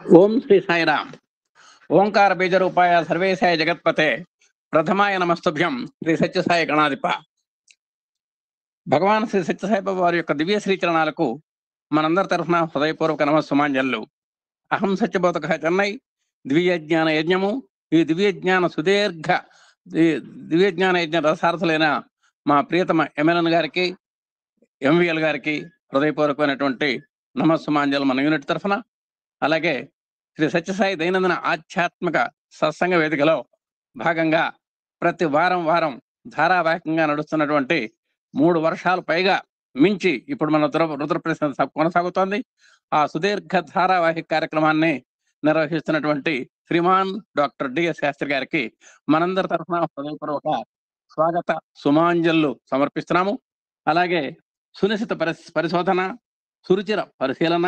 ఓం శ్రీ సాయిరామ్. ఓంకార బీజరూపాయ సర్వేశాయ జగత్పతే ప్రథమాయ నమస్తుభ్యం శ్రీ సత్యసాయి గణాధిప. భగవాన్ శ్రీ సత్యసాయి బాబా వారి యొక్క దివ్య శ్రీచరణాలకు మనందరి తరఫున హృదయపూర్వక నమస్సుమాంజల్లు. అహం సత్యబోధక చెన్నై దివ్యజ్ఞాన యజ్ఞము. ఈ దివ్యజ్ఞాన సుదీర్ఘ దివ్యజ్ఞాన యజ్ఞ రసార్థులైన మా ప్రియతమ ఎమ్మెల్యన్ గారికి, ఎంవిఎల్ గారికి హృదయపూర్వకమైనటువంటి నమస్సుమాంజలు మన యూనిట్ తరఫున. అలాగే శ్రీ సత్యసాయి దైనందిన ఆధ్యాత్మిక సత్సంగ వేదికలో భాగంగా ప్రతి వారం ధారావాహికంగా నడుస్తున్నటువంటి 3 వర్షాలు పైగా మించి ఇప్పుడు మన రుద్రప్రశ్న కొనసాగుతోంది. ఆ సుదీర్ఘ ధారావాహిక కార్యక్రమాన్ని నిర్వహిస్తున్నటువంటి శ్రీమాన్ డాక్టర్ డిఎస్ శాస్త్రి గారికి మనందరి తరఫున హృదయపూర్వక స్వాగత సుమాంజలు సమర్పిస్తున్నాము. అలాగే సునిశ్చిత పరిశోధన, సురుచిర పరిశీలన,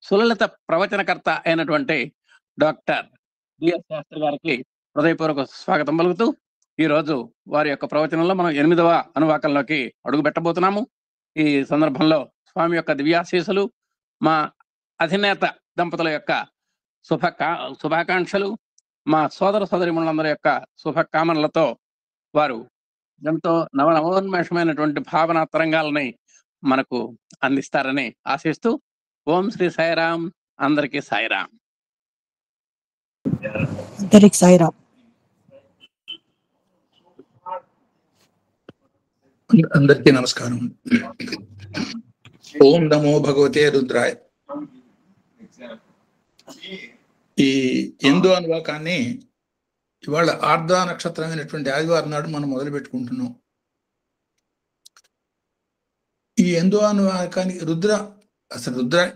సులలిత ప్రవచనకర్త అయినటువంటి డాక్టర్ డిఎస్ శాస్త్రి గారికి హృదయపూర్వక స్వాగతం పలుకుతూ ఈరోజు వారి యొక్క ప్రవచనంలో మనం 8వ అనువాకంలోకి అడుగు పెట్టబోతున్నాము. ఈ సందర్భంలో స్వామి యొక్క దివ్యాశీస్సులు, మా అధినేత దంపతుల యొక్క శుభాకాంక్షలు, మా సోదర సోదరిమణులందరి యొక్క శుభకామనలతో వారు ఎంతో నవోన్మేషమైనటువంటి భావన తరంగాలని మనకు అందిస్తారని ఆశిస్తూ ఓం శ్రీ సాయిరామ్. అందరికీ సాయిరామ్. అందరికి సాయిరామ్. అందరికీ నమస్కారం. ఓం నమో భగవతే రుద్రాయ. ఈ ఎందు అనువాకాన్ని ఇవాళ ఆర్ద్ర నక్షత్రమైనటువంటి ఆదివారం నాడు మనం మొదలు పెట్టుకుంటున్నాం. ఈ ఎందు అనువాకానికి రుద్ర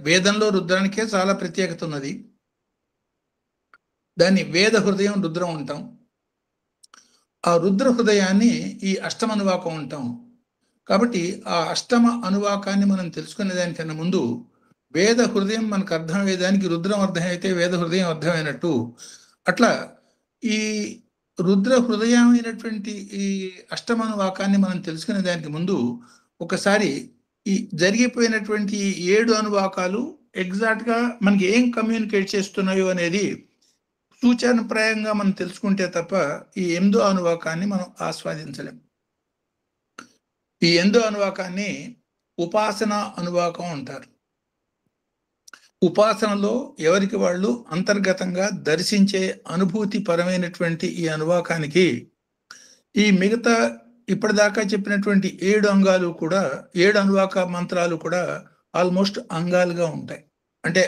వేదంలో రుద్రానికే చాలా ప్రత్యేకత ఉన్నది. దాన్ని వేద హృదయం రుద్రం అంటాం. ఆ రుద్ర హృదయాన్ని ఈ అష్టమ అనువాకం అంటాం. కాబట్టి ఆ అష్టమ అనువాకాన్ని మనం తెలుసుకునే దానికన్నా ముందు వేద హృదయం మనకు అర్థమయ్యేదానికి రుద్రం అర్థమైతే వేద హృదయం అర్థమైనట్టు, అట్లా ఈ రుద్ర హృదయమైనటువంటి ఈ అష్టమ అనువాకాన్ని మనం తెలుసుకునే దానికి ముందు ఒకసారి ఈ జరిగిపోయినటువంటి 7 అనువాకాలు ఎగ్జాక్ట్గా మనకి ఏం కమ్యూనికేట్ చేస్తున్నాయో అనేది సూచనప్రాయంగా మనం తెలుసుకుంటే తప్ప ఈ 8వ అనువాకాన్ని మనం ఆస్వాదించలేం. ఈ 8వ అనువాకాన్ని ఉపాసన అనువాకం అంటారు. ఉపాసనలో ఎవరికి వాళ్ళు అంతర్గతంగా దర్శించే అనుభూతి పరమైనటువంటి ఈ అనువాకానికి ఈ మిగతా ఇప్పటిదాకా చెప్పినటువంటి 7 అంగాలు కూడా, 7 అనువాక మంత్రాలు కూడా ఆల్మోస్ట్ అంగాలుగా ఉంటాయి. అంటే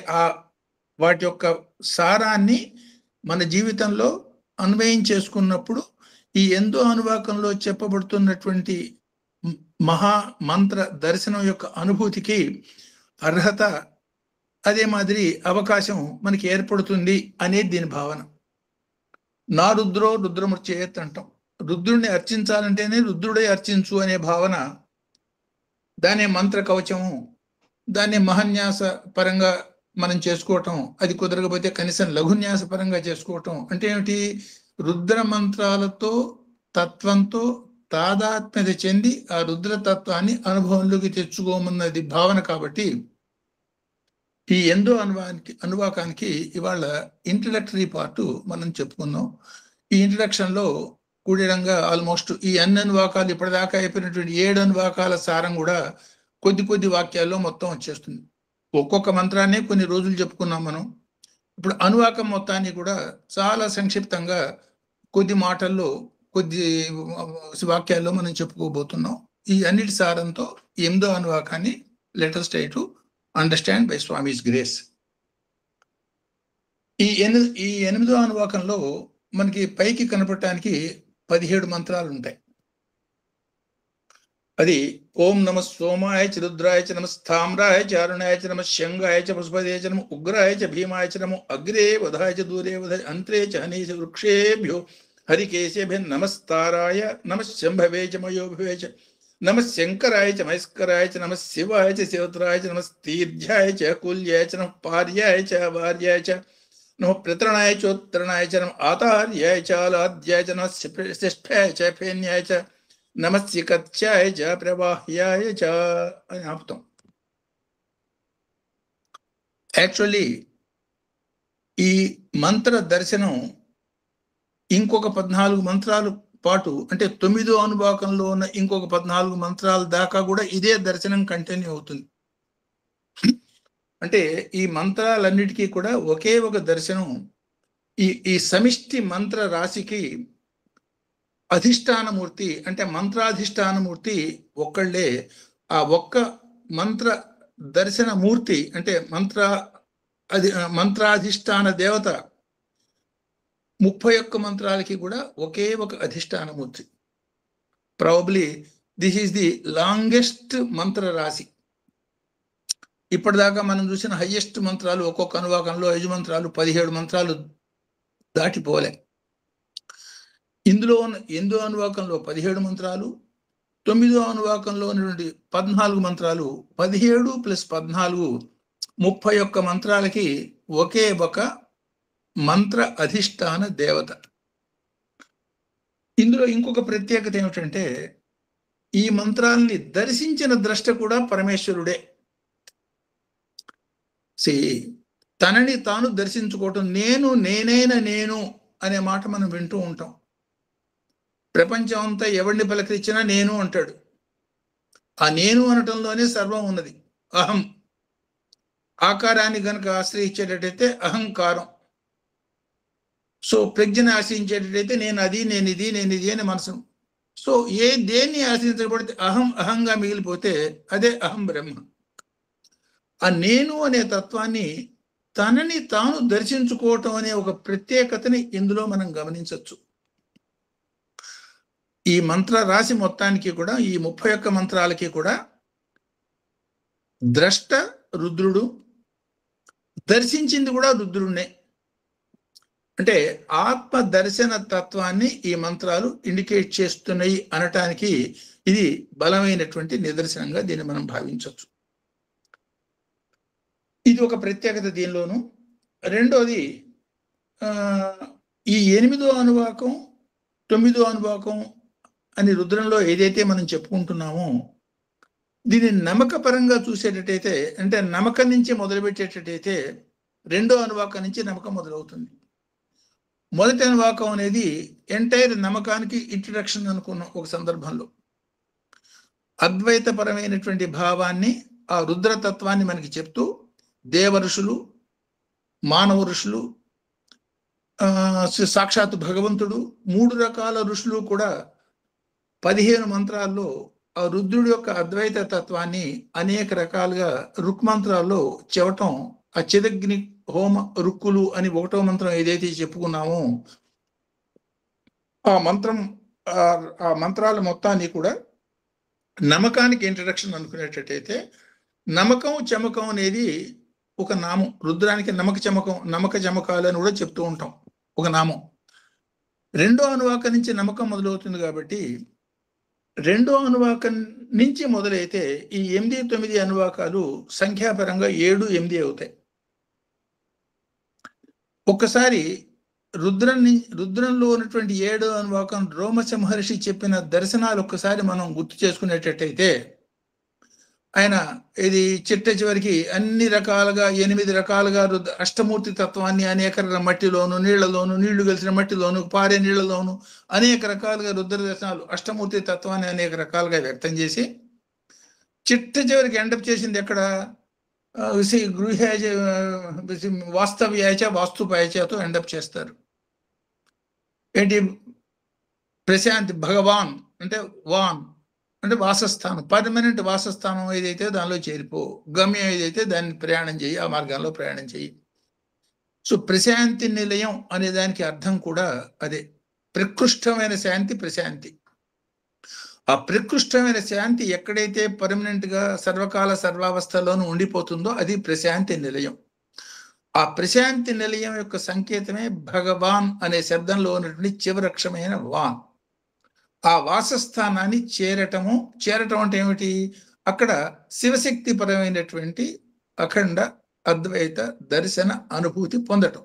వాటి యొక్క సారాన్ని మన జీవితంలో అన్వయం చేసుకున్నప్పుడు ఈ 8వ అనువాకంలో చెప్పబడుతున్నటువంటి మహా మంత్ర దర్శనం యొక్క అనుభూతికి అర్హత, అదే మాదిరి అవకాశం మనకి ఏర్పడుతుంది అనేది దీని భావన. నా రుద్రో రుద్రమూర్చేయత్ అంటాం. రుద్రుడిని అర్చించాలంటేనే రుద్రుడే అర్చించు అనే భావన, దానే మంత్ర కవచము, దాన్ని మహన్యాస పరంగా మనం చేసుకోవటం, అది కుదరకపోతే కనీసం లఘున్యాస పరంగా చేసుకోవటం. అంటే ఏమిటి? రుద్ర మంత్రాలతో తత్వంతో తాదాత్మ్యత చెంది ఆ రుద్రతత్వాన్ని అనుభవంలోకి తెచ్చుకోమన్నది భావన. కాబట్టి ఈ 8వ అనువాకానికి ఇవాళ ఇంట్రడక్టరీ పార్ట్ మనం చెప్పుకుందాం. ఈ ఇంట్రడక్షన్లో కూడిరంగా ఆల్మోస్ట్ ఈ అన్ని అనువాకాలు ఇప్పటిదాకా అయిపోయినటువంటి 7 అనువాకాల సారం కూడా కొద్ది వాక్యాల్లో మొత్తం వచ్చేస్తుంది. ఒక్కొక్క మంత్రాన్ని కొన్ని రోజులు చెప్పుకున్నాం మనం. ఇప్పుడు అనువాకం మొత్తాన్ని కూడా చాలా సంక్షిప్తంగా కొద్ది మాటల్లో, కొద్ది వాక్యాల్లో మనం చెప్పుకోబోతున్నాం. ఈ అన్నిటి సారంతో 8వ అనువాకాన్ని let us try to understand by Swami's grace. ఈ 8వ అనువాకంలో మనకి పైకి కనపడటానికి 17 మంత్రాలు ఉంటాయి. అది ఓం నమ సోమాయ చ రుద్రాయ చ నమ స్థామ్రాయ చ అరుణాయ చ నమ శంగాయ చ పుష్పదే చ నమ ఉగ్రాయ చ భీమాయ చ నమో అగ్రే వధాయ చ దూరే వధాయ అంత్రే చ హనే చ వృక్షేభ్యో హరికేశేభ్య నమస్తారాయ నమ శంభవే చ మయోభవే చ నమ శంకరాయ చ మహేశ్వరాయ చ నమ శివాయ చ శివత్రాయ చ నమ తీర్ధ్యాయ చ కుల్యాయ చ నమ పార్యాయ చ వార్యాయ చ నమ ప్రతరణాయ చోత్తరణాయ చ నమ ఆతార్యాయ చ ఆలాద్యాయ చ నమ శిష్ఠాయ చ ఫేన్యాయ చ నమస్యకత్యాయ చ ప్రవాహ్యాయ చ అని ఆపుతాం. యాక్చువల్లీ ఈ మంత్ర దర్శనం ఇంకొక 14 మంత్రాలు పాటు, అంటే 9వ అనువాకంలో ఉన్న ఇంకొక 14 మంత్రాల దాకా కూడా ఇదే దర్శనం కంటిన్యూ అవుతుంది. అంటే ఈ మంత్రాలన్నిటికీ కూడా ఒకే ఒక దర్శనం. ఈ సమిష్టి మంత్ర రాశికి అధిష్టానమూర్తి, అంటే మంత్రాధిష్టానమూర్తి ఒక్కళ్ళే. ఆ ఒక్క మంత్ర దర్శన మూర్తి, అంటే మంత్రాధిష్టాన దేవత 31 మంత్రాలకి కూడా ఒకే ఒక అధిష్టానమూర్తి. Probably this is the longest mantra రాశి. ఇప్పటిదాకా మనం చూసిన హైయెస్ట్ మంత్రాలు ఒక్కొక్క అనువాకంలో 5 మంత్రాలు, 17 మంత్రాలు దాటిపోలే. ఇందులో ఉన్న 8వ అనువాకంలో 17 మంత్రాలు, 9వ అనువాకంలో ఉన్నటువంటి 14 మంత్రాలు, 17 + 14 31 మంత్రాలకి ఒకే ఒక మంత్ర అధిష్టాన దేవత. ఇందులో ఇంకొక ప్రత్యేకత ఏమిటంటే ఈ మంత్రాల్ని దర్శించిన ద్రష్ట కూడా పరమేశ్వరుడే. తనని తాను దర్శించుకోవటం, నేనైన నేను అనే మాట మనం వింటూ ఉంటాం. ప్రపంచం అంతా ఎవరిని పలకరించినా నేను అంటాడు. ఆ నేను అనటంలోనే సర్వం ఉన్నది. అహం ఆకారాన్ని గనక ఆశ్రయించేటట్టయితే అహంకారం. సో ప్రజ్ఞను ఆశ్రయించేటట్టయితే నేను అది, నేను ఇది అని మనసు. సో దేన్ని ఆశ్రయించబడితే అహంగా మిగిలిపోతే అదే అహం బ్రహ్మ. ఆ నేను అనే తత్వాన్ని తనని తాను దర్శించుకోవటం అనే ఒక ప్రత్యేకతని ఇందులో మనం గమనించవచ్చు. ఈ మంత్ర రాశి మొత్తానికి కూడా, ఈ 31 మంత్రాలకి కూడా ద్రష్ట రుద్రుడు, దర్శించింది కూడా రుద్రుడినే. అంటే ఆత్మ దర్శన తత్వాన్ని ఈ మంత్రాలు ఇండికేట్ చేస్తున్నాయి అనటానికి ఇది బలమైనటువంటి నిదర్శనంగా దీన్ని మనం భావించవచ్చు. ఇది ఒక ప్రత్యేకత దీనిలోను. రెండోది, ఈ 8వ అనువాకం 9వ అనువాకం అని రుద్రంలో ఏదైతే మనం చెప్పుకుంటున్నామో, దీన్ని నమ్మకపరంగా చూసేటట్టయితే, అంటే నమ్మకం నుంచి మొదలుపెట్టేటట్టయితే 2వ అనువాకం నుంచి నమ్మకం మొదలవుతుంది. మొదటి అనువాకం అనేది ఎంటైర్ నమ్మకానికి ఇంట్రడక్షన్ అనుకున్న ఒక సందర్భంలో అద్వైతపరమైనటువంటి భావాన్ని, ఆ రుద్రతత్వాన్ని మనకి చెప్తూ దేవ ఋషులు, మానవ ఋషులు, సాక్షాత్ భగవంతుడు, 3 రకాల ఋషులు కూడా 15 మంత్రాల్లో ఆ రుద్రుడి యొక్క అద్వైత తత్వాన్ని అనేక రకాలుగా రుక్మంత్రాల్లో చెవటం, ఆ చిదగ్ని హోమ రుక్కులు అని 1వ మంత్రం ఏదైతే చెప్పుకున్నామో ఆ మంత్రాల మొత్తాన్ని కూడా నమ్మకానికి ఇంట్రడక్షన్ అనుకునేటట్టయితే, నమ్మకం చమకం అనేది ఒక నామం. రుద్రానికి నమ్మక చమకాలు అని కూడా చెప్తూ ఉంటాం, ఒక నామం. 2వ అనువాకం నుంచి నమ్మకం మొదలవుతుంది కాబట్టి 2వ అనువాకం నుంచి మొదలైతే ఈ 8, 9 అనువాకాలు సంఖ్యాపరంగా 7, 8 అవుతాయి. ఒక్కసారి రుద్రంలో ఉన్నటువంటి 7వ అనువాకం రోమశ మహర్షి చెప్పిన దర్శనాలు ఒక్కసారి మనం గుర్తు చేసుకునేటట్టయితే, ఆయన ఇది చిట్ట చివరికి అన్ని రకాలుగా 8 రకాలుగా అష్టమూర్తి తత్వాన్ని అనేక మట్టిలోను, నీళ్లలోను, నీళ్లు కలిసిన మట్టిలోను, పారే నీళ్లలోను అనేక రకాలుగా రుద్ర దర్శనాలు, అష్టమూర్తి తత్వాన్ని అనేక రకాలుగా వ్యక్తం చేసి చిట్ట చివరికి ఎండప్ చేసింది ఎక్కడ? గృహేజ వాస్తవ్యాచ వాస్తుపాయచతో ఎండప్ చేస్తారు. ఏంటి? ప్రశాంతి భగవాన్ అంటే వాన్ అంటే వాసస్థానం, పర్మనెంట్ వాసస్థానం ఏదైతే దానిలో చేరిపో, గమ్యం ఏదైతే దాన్ని ప్రయాణం చేయి, ఆ మార్గంలో ప్రయాణం చేయి. సో ప్రశాంతి నిలయం అనే దానికి అర్థం కూడా అదే. ప్రకృష్టమైన శాంతి ప్రశాంతి. ఆ ప్రకృష్టమైన శాంతి ఎక్కడైతే పర్మనెంట్ గా సర్వకాల సర్వావస్థలోనూ ఉండిపోతుందో అది ప్రశాంతి నిలయం. ఆ ప్రశాంతి నిలయం యొక్క సంకేతమే భగవాన్ అనే శబ్దంలో ఉన్నటువంటి చివరక్షమైన వాన్. ఆ వాసస్థానాన్ని చేరటం అంటే ఏమిటి? అక్కడ శివశక్తి పరమైనటువంటి అఖండ అద్వైత దర్శన అనుభూతి పొందటం.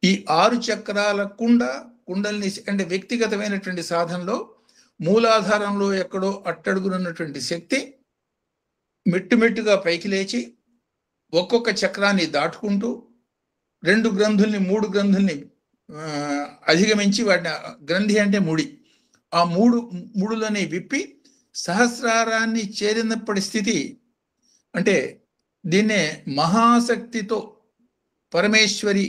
ఈ 6 చక్రాల కుండల్ని అంటే వ్యక్తిగతమైనటువంటి సాధనలో మూలాధారంలో ఎక్కడో అట్టడుగునున్నటువంటి శక్తి మెట్టుమెట్టుగా పైకి లేచి ఒక్కొక్క చక్రాన్ని దాటుకుంటూ 2 గ్రంథుల్ని 3 గ్రంథుల్ని అధిగమించి వాటిని, గ్రంథి అంటే ముడి, ఆ ముడులని విప్పి సహస్రారాన్ని చేరినప్పటి స్థితి అంటే దీన్నే మహాశక్తితో పరమేశ్వరి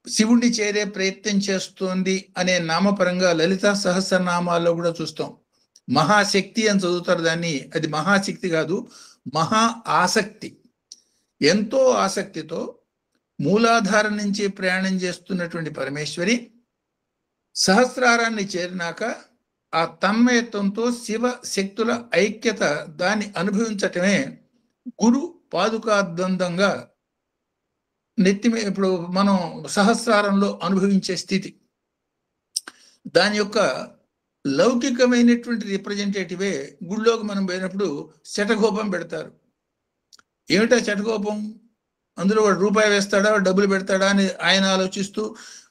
శివుణ్ణి చేరే ప్రయత్నం చేస్తోంది అనే నామపరంగా లలితా సహస్రనామాల్లో కూడా చూస్తాం. మహాశక్తి అని చదువుతారు దాన్ని. అది మహాశక్తి కాదు, మహా ఆసక్తి. ఎంతో ఆసక్తితో మూలాధారం నుంచి ప్రయాణం చేస్తున్నటువంటి పరమేశ్వరి సహస్రారాన్ని చేరినాక ఆ తన్మయత్వంతో శివ శక్తుల ఐక్యత దాన్ని అనుభవించటమే గురు పాదుకా ద్వంద్వంగా ఇప్పుడు మనం సహస్రారంలో అనుభవించే స్థితి. దాని యొక్క లౌకికమైనటువంటి రిప్రజెంటేటివే గుళ్ళోకి మనం పోయినప్పుడు శటగోపం పెడతారు. ఏమిటా శటగోపం? అందులో వాడు రూపాయి వేస్తాడా, డబ్బులు పెడతాడా అని ఆయన ఆలోచిస్తూ,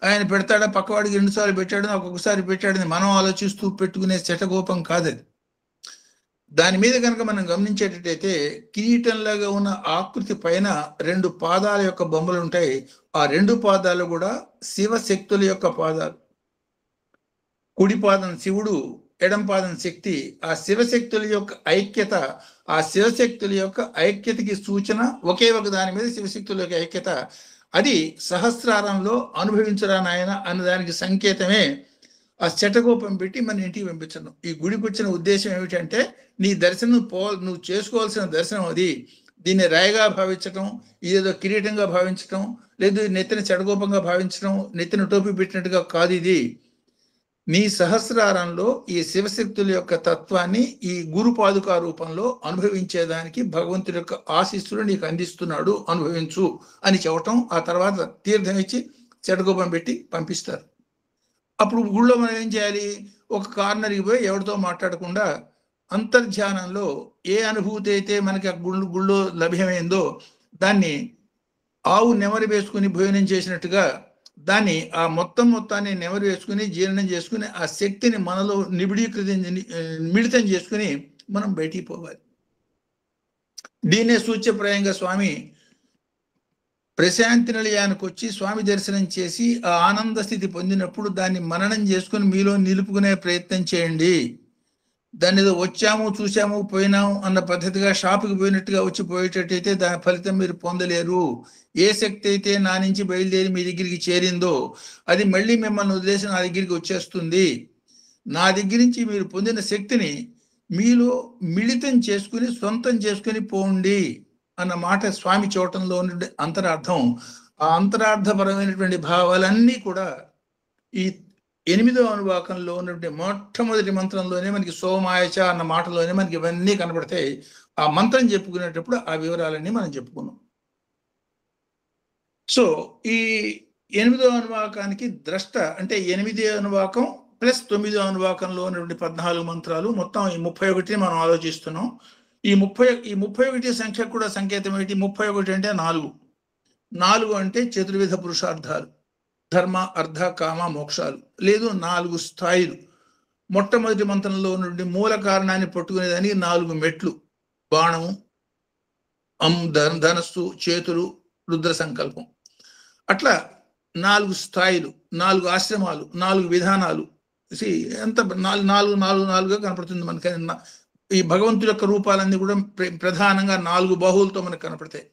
ఆయన పెడతాడా, పక్కవాడికి 2 సార్లు పెట్టాడు, ఒక్కొక్కసారి పెట్టాడని మనం ఆలోచిస్తూ పెట్టుకునే శటగోపం కాదది. దాని మీద కనుక మనం గమనించేటట్టయితే కిరీటంలాగా ఉన్న ఆకృతి పైన 2 పాదాల యొక్క బొమ్మలు ఉంటాయి. ఆ 2 పాదాలు కూడా శివశక్తుల యొక్క పాదాలు. కుడి పాదం శివుడు, ఎడం పాదం శక్తి. ఆ శివశక్తుల యొక్క ఐక్యత, ఆ శివశక్తుల యొక్క ఐక్యతకి సూచన ఒకే ఒక దాని మీద శివశక్తుల యొక్క ఐక్యత. అది సహస్రారంలో అనుభవించరా నాయన అన్నదానికి సంకేతమే ఆ శటగోపం పెట్టి మన ఇంటికి పంపించడం. ఈ గుడికి వచ్చిన ఉద్దేశం ఏమిటంటే నీ దర్శనం నువ్వు చేసుకోవాల్సిన దర్శనం అది. దీన్ని రాయిగా భావించటం, ఇదేదో కిరీటంగా భావించటం, లేదు నెత్తిన శటగోపంగా భావించడం, నెత్తిన టోపీ పెట్టినట్టుగా కాదు. ఇది నీ సహస్రారంలో ఈ శివశక్తుల యొక్క తత్వాన్ని ఈ గురు పాదుకా రూపంలో అనుభవించేదానికి భగవంతుడి యొక్క ఆశీస్సులు నీకు అందిస్తున్నాడు, అనుభవించు అని చెప్పటం. ఆ తర్వాత తీర్థం ఇచ్చి శటగోపం పెట్టి పంపిస్తారు. అప్పుడు గుళ్ళో మనం ఏం చేయాలి? ఒక కార్నర్కి పోయి ఎవరితో మాట్లాడకుండా అంతర్ధ్యానంలో ఏ అనుభూతి అయితే మనకి ఆ గుళ్ళో లభ్యమైందో దాన్ని ఆవు నెమరు వేసుకుని భోజనం చేసినట్టుగా దాన్ని ఆ మొత్తాన్ని నెమరు వేసుకుని జీర్ణం చేసుకుని ఆ శక్తిని మనలో మిళితం చేసుకుని మనం బయటికి పోవాలి. దీన్నే సూచ్యప్రాయంగా స్వామి ప్రశాంతి నిలయానికి వచ్చి స్వామి దర్శనం చేసి ఆ ఆనంద స్థితి పొందినప్పుడు దాన్ని మననం చేసుకుని మీలో నిలుపుకునే ప్రయత్నం చేయండి. దాన్ని ఏదో వచ్చాము చూసాము పోయినాము అన్న పద్ధతిగా షాపుకి పోయినట్టుగా వచ్చి పోయేటట్టయితే దాని ఫలితం మీరు పొందలేరు. ఏ శక్తి అయితే నా నుంచి బయలుదేరి మీ దగ్గరికి చేరిందో అది మళ్ళీ మిమ్మల్ని వదిలేసి నా దగ్గరికి వచ్చేస్తుంది. నా దగ్గర నుంచి మీరు పొందిన శక్తిని మీలో మిళితం చేసుకుని సొంతం చేసుకుని పోండి అన్న మాట స్వామి చూడటంలో ఉన్న అంతరార్థం. ఆ అంతరార్థపరమైనటువంటి భావాలన్నీ కూడా ఈ 8వ అనువాకంలో ఉన్నటువంటి మొట్టమొదటి మంత్రంలోనే మనకి సోమాయచ అన్న మాటలోనే మనకి ఇవన్నీ కనబడతాయి. ఆ మంత్రం చెప్పుకునేటప్పుడు ఆ వివరాలన్నీ మనం చెప్పుకున్నాం. సో ఈ 8వ అనువాకానికి ద్రష్ట అంటే 8వ అనువాకం ప్లస్ 9వ అనువాకంలో ఉన్నటువంటి 14 మంత్రాలు, మొత్తం ఈ 31 మనం ఆలోచిస్తున్నాం. ఈ 31 సంఖ్య కూడా సంకేతం ఏంటి? 31 అంటే 4 అంటే చతుర్విధ పురుషార్థాలు, ధర్మ అర్థ కామ మోక్షాలు, లేదు 4 స్థాయిలు. మొట్టమొదటి మంత్రంలో నుండి మూల కారణాన్ని పట్టుకునేదానికి 4 మెట్లు, బాణము, ధనస్సు, చేతులు, రుద్ర సంకల్పం. అట్లా 4 స్థాయిలు, 4 ఆశ్రమాలు, 4 విధానాలు. ఎంత 4 కనపడుతుంది మనకి. ఈ భగవంతుడి యొక్క రూపాలన్నీ కూడా ప్రధానంగా 4 బాహువులతో మనకు కనపడతాయి.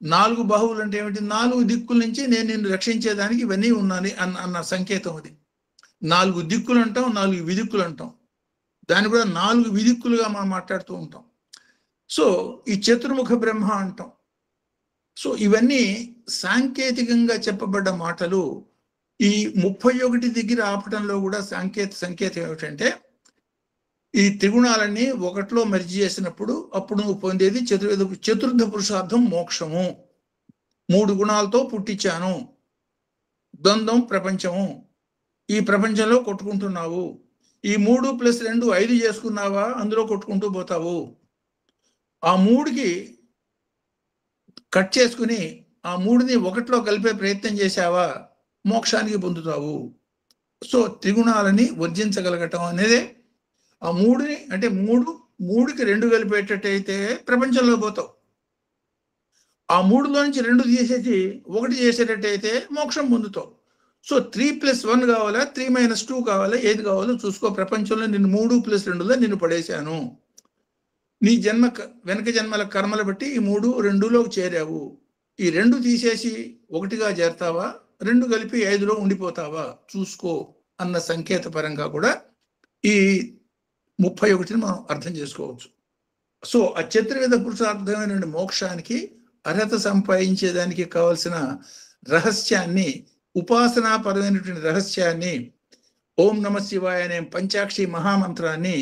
4 బాహువులు అంటే ఏమిటి? 4 దిక్కుల నుంచి నేను నిన్ను రక్షించేదానికి ఇవన్నీ ఉన్నాను అన్న సంకేతం అది. 4 దిక్కులు అంటాం, 4 విదిక్కులు అంటాం. దాన్ని కూడా 4 విదిక్కులుగా మనం మాట్లాడుతూ ఉంటాం. సో ఈ చతుర్ముఖ బ్రహ్మ అంటాం. సో ఇవన్నీ సాంకేతికంగా చెప్పబడ్డ మాటలు. ఈ 31 దగ్గర ఆపటంలో కూడా సంకేతం ఏమిటంటే ఈ త్రిగుణాలన్నీ ఒకటిలో మర్జి చేసినప్పుడు అప్పుడు నువ్వు పొందేది చతుర్థ పురుషార్థం మోక్షము. 3 గుణాలతో పుట్టించాను. ద్వంద్వం ప్రపంచము. ఈ ప్రపంచంలో కొట్టుకుంటున్నావు. ఈ 3 + 2 5 చేసుకున్నావా, అందులో కొట్టుకుంటూ పోతావు. ఆ 3కి కట్ చేసుకుని ఆ 3ని ఒకటిలో కలిపే ప్రయత్నం చేశావా, మోక్షానికి పొందుతావు. సో త్రిగుణాలని వర్జించగలగటం అనేదే ఆ 3ని అంటే 3కి 2 కలిపేటట్టయితే ప్రపంచంలో పోతావు. ఆ 3లో నుంచి 2 తీసేసి 1 చేసేటట్టయితే మోక్షం పొందుతావు. సో 3+1 కావాలా, 3-2 కావాలా, ఏది కావాలో చూసుకో. ప్రపంచంలో నిన్ను 3+2లో నిన్ను పడేశాను. నీ వెనక జన్మల కర్మలు బట్టి ఈ 3, 2లోకి చేరావు. ఈ 2 తీసేసి 1గా చేరతావా, 2 కలిపి 5లో ఉండిపోతావా చూసుకో అన్న సంకేత పరంగా కూడా ఈ 31ని మనం అర్థం చేసుకోవచ్చు. సో ఆ చతుర్విధ పురుషార్థమైన మోక్షానికి అర్హత సంపాదించేదానికి కావలసిన రహస్యాన్ని, ఉపాసనాపరమైనటువంటి రహస్యాన్ని, ఓం నమ శివాయ అనే పంచాక్షి మహామంత్రాన్ని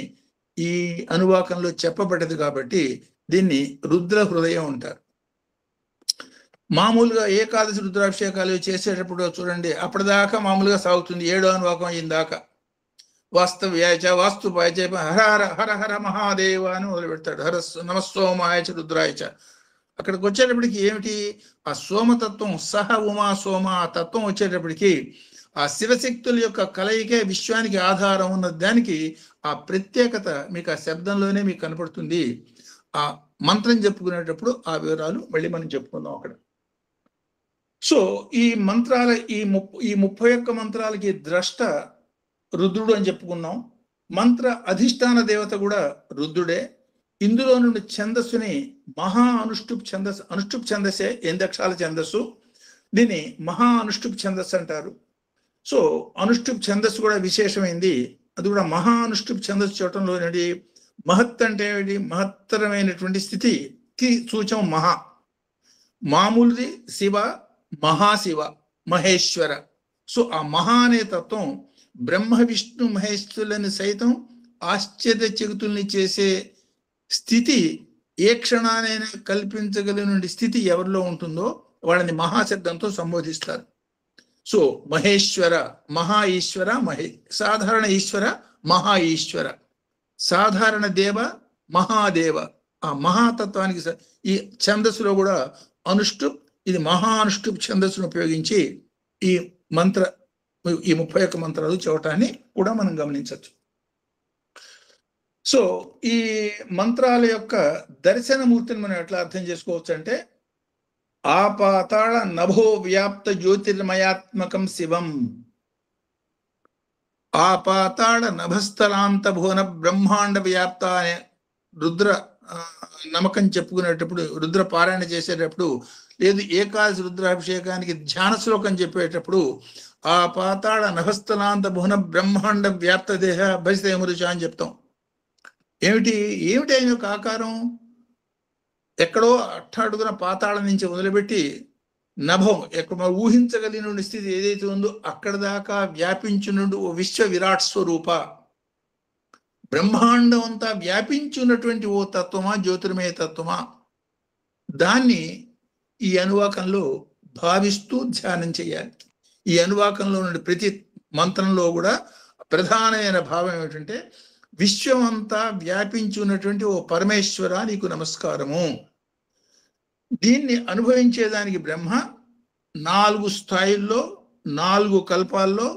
ఈ అనువాకంలో చెప్పబడ్డది కాబట్టి దీన్ని రుద్ర హృదయం అంటారు. మామూలుగా ఏకాదశి రుద్రాభిషేకాలు చేసేటప్పుడు చూడండి, అప్పటిదాకా మామూలుగా సాగుతుంది. 7వ అనువాకం అయిన దాకా వాస్తవ్యాయ వాస్తుపాయ హర హర హర హర మహాదేవ అని మొదలు పెడతాడు. హర నమస్సోమాయ రుద్రాయ. అక్కడికి వచ్చేటప్పటికి ఏమిటి, ఆ సోమతత్వం, సహ ఉమా సోమ ఆ తత్వం వచ్చేటప్పటికి ఆ శివశక్తుల యొక్క కలయికే విశ్వానికి ఆధారం ఉన్న దానికి ఆ ప్రత్యేకత మీకు ఆ శబ్దంలోనే మీకు కనపడుతుంది. ఆ మంత్రం చెప్పుకునేటప్పుడు ఆ వివరాలు మళ్ళీ మనం చెప్పుకుందాం అక్కడ. సో ఈ మంత్రాల ఈ 31 మంత్రాలకి ద్రష్ట రుద్రుడు అని చెప్పుకున్నాం. మంత్ర అధిష్టాన దేవత కూడా రుద్రుడే. ఇందులో నుండి ఛందస్సుని మహా అనుష్టుప్ ఛందస్సు, అనుష్టుప్ ఛందస్సే 8 అక్షరాల ఛందస్సు, దీన్ని మహా అనుష్టుప్ ఛందస్సు అంటారు. సో అనుష్టుప్ ఛందస్సు కూడా విశేషమైంది. అది కూడా మహా అనుష్టుప్ ఛందస్సు చూడటంలో మహత్ అంటే మహత్తరమైనటువంటి స్థితికి సూచం మహా. మామూలుది శివ, మహాశివ, మహేశ్వర. సో ఆ మహా అనే తత్వం బ్రహ్మ విష్ణు మహేశ్వరులని సైతం ఆశ్చర్యచకితుల్ని చేసే స్థితి, ఏ క్షణానైనా కల్పించగలిగిన స్థితి ఎవరిలో ఉంటుందో వాళ్ళని మహాశబ్దంతో సంబోధిస్తారు. సో మహేశ్వర, మహా ఈశ్వర, సాధారణ ఈశ్వర, మహా ఈశ్వర, సాధారణ దేవ, మహాదేవ. ఆ మహాతత్వానికి ఈ ఛందస్సులో కూడా అనుష్టుప్, ఇది మహా అనుష్టుప్ ఛందస్సును ఉపయోగించి ఈ 31 మంత్రాలు చదవటాన్ని కూడా మనం గమనించవచ్చు. సో ఈ మంత్రాల యొక్క దర్శనమూర్తిని మనం ఎట్లా అర్థం చేసుకోవచ్చు అంటే, ఆపాతాళ నభో వ్యాప్త జ్యోతిర్మయాత్మకం శివం, ఆపాతాళ నభస్థలాంత భువన బ్రహ్మాండ వ్యాప్త అనే రుద్ర నమ్మకం చెప్పుకునేటప్పుడు, రుద్ర పారాయణ చేసేటప్పుడు, లేదు ఏకాదశి రుద్రాభిషేకానికి ధ్యాన శ్లోకం చెప్పేటప్పుడు ఆ పాతాళ నభస్థలాంత భువన బ్రహ్మాండ వ్యాప్త దేహ భజితేమరుచ అని చెప్తాం. ఏమిటి ఆయన యొక్క ఆకారం? ఎక్కడో అట్టాడుగున పాతాళం నుంచి మొదలుపెట్టి నభం, ఎక్కడ ఊహించగలిగిన స్థితి ఏదైతే ఉందో అక్కడ దాకా వ్యాపించున్నట్టు ఓ విశ్వ విరాట్ స్వరూప, బ్రహ్మాండం అంతా వ్యాపించున్నటువంటి ఓ తత్వమా, జ్యోతిర్మయ తత్వమా, దాన్ని ఈ అనువాకంలో భావిస్తూ ధ్యానం చేయాలి. ఈ అనువాకంలో నుండి ప్రతి మంత్రంలో కూడా ప్రధానమైన భావం ఏమిటంటే, విశ్వమంతా వ్యాపించున్నటువంటి ఓ పరమేశ్వర నీకు నమస్కారము. దీన్ని అనుభవించేదానికి బ్రహ్మ 4 స్థాయిల్లో, 4 కల్పాల్లో,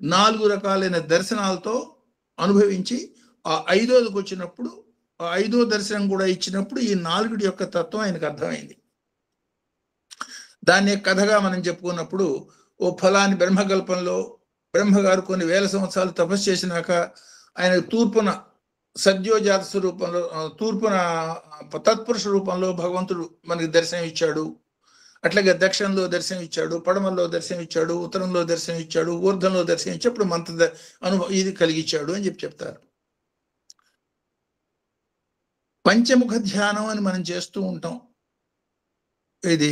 4 రకాలైన దర్శనాలతో అనుభవించి ఆ 5వదికి వచ్చినప్పుడు, ఆ 5వ దర్శనం కూడా ఇచ్చినప్పుడు ఈ 4 యొక్క తత్వం ఆయనకు అర్థమైంది. దాన్ని కథగా మనం చెప్పుకున్నప్పుడు, ఓ ఫలాని బ్రహ్మకల్పంలో బ్రహ్మగారు కొన్ని వేల సంవత్సరాలు తపస్సు చేసినాక ఆయన తూర్పున సద్యోజాత స్వరూపంలో, తూర్పున తత్పురుష రూపంలో భగవంతుడు మనకి దర్శనం ఇచ్చాడు. అట్లాగే దక్షిణంలో దర్శనం ఇచ్చాడు, పడమల్లో దర్శనం ఇచ్చాడు, ఉత్తరంలో దర్శనం ఇచ్చాడు, ఊర్ధంలో దర్శనం ఇచ్చినప్పుడు మంత్ర అనుభవం ఇది కలిగించాడు అని చెప్తారు. పంచముఖ ధ్యానం అని మనం చేస్తూ ఉంటాం. ఇది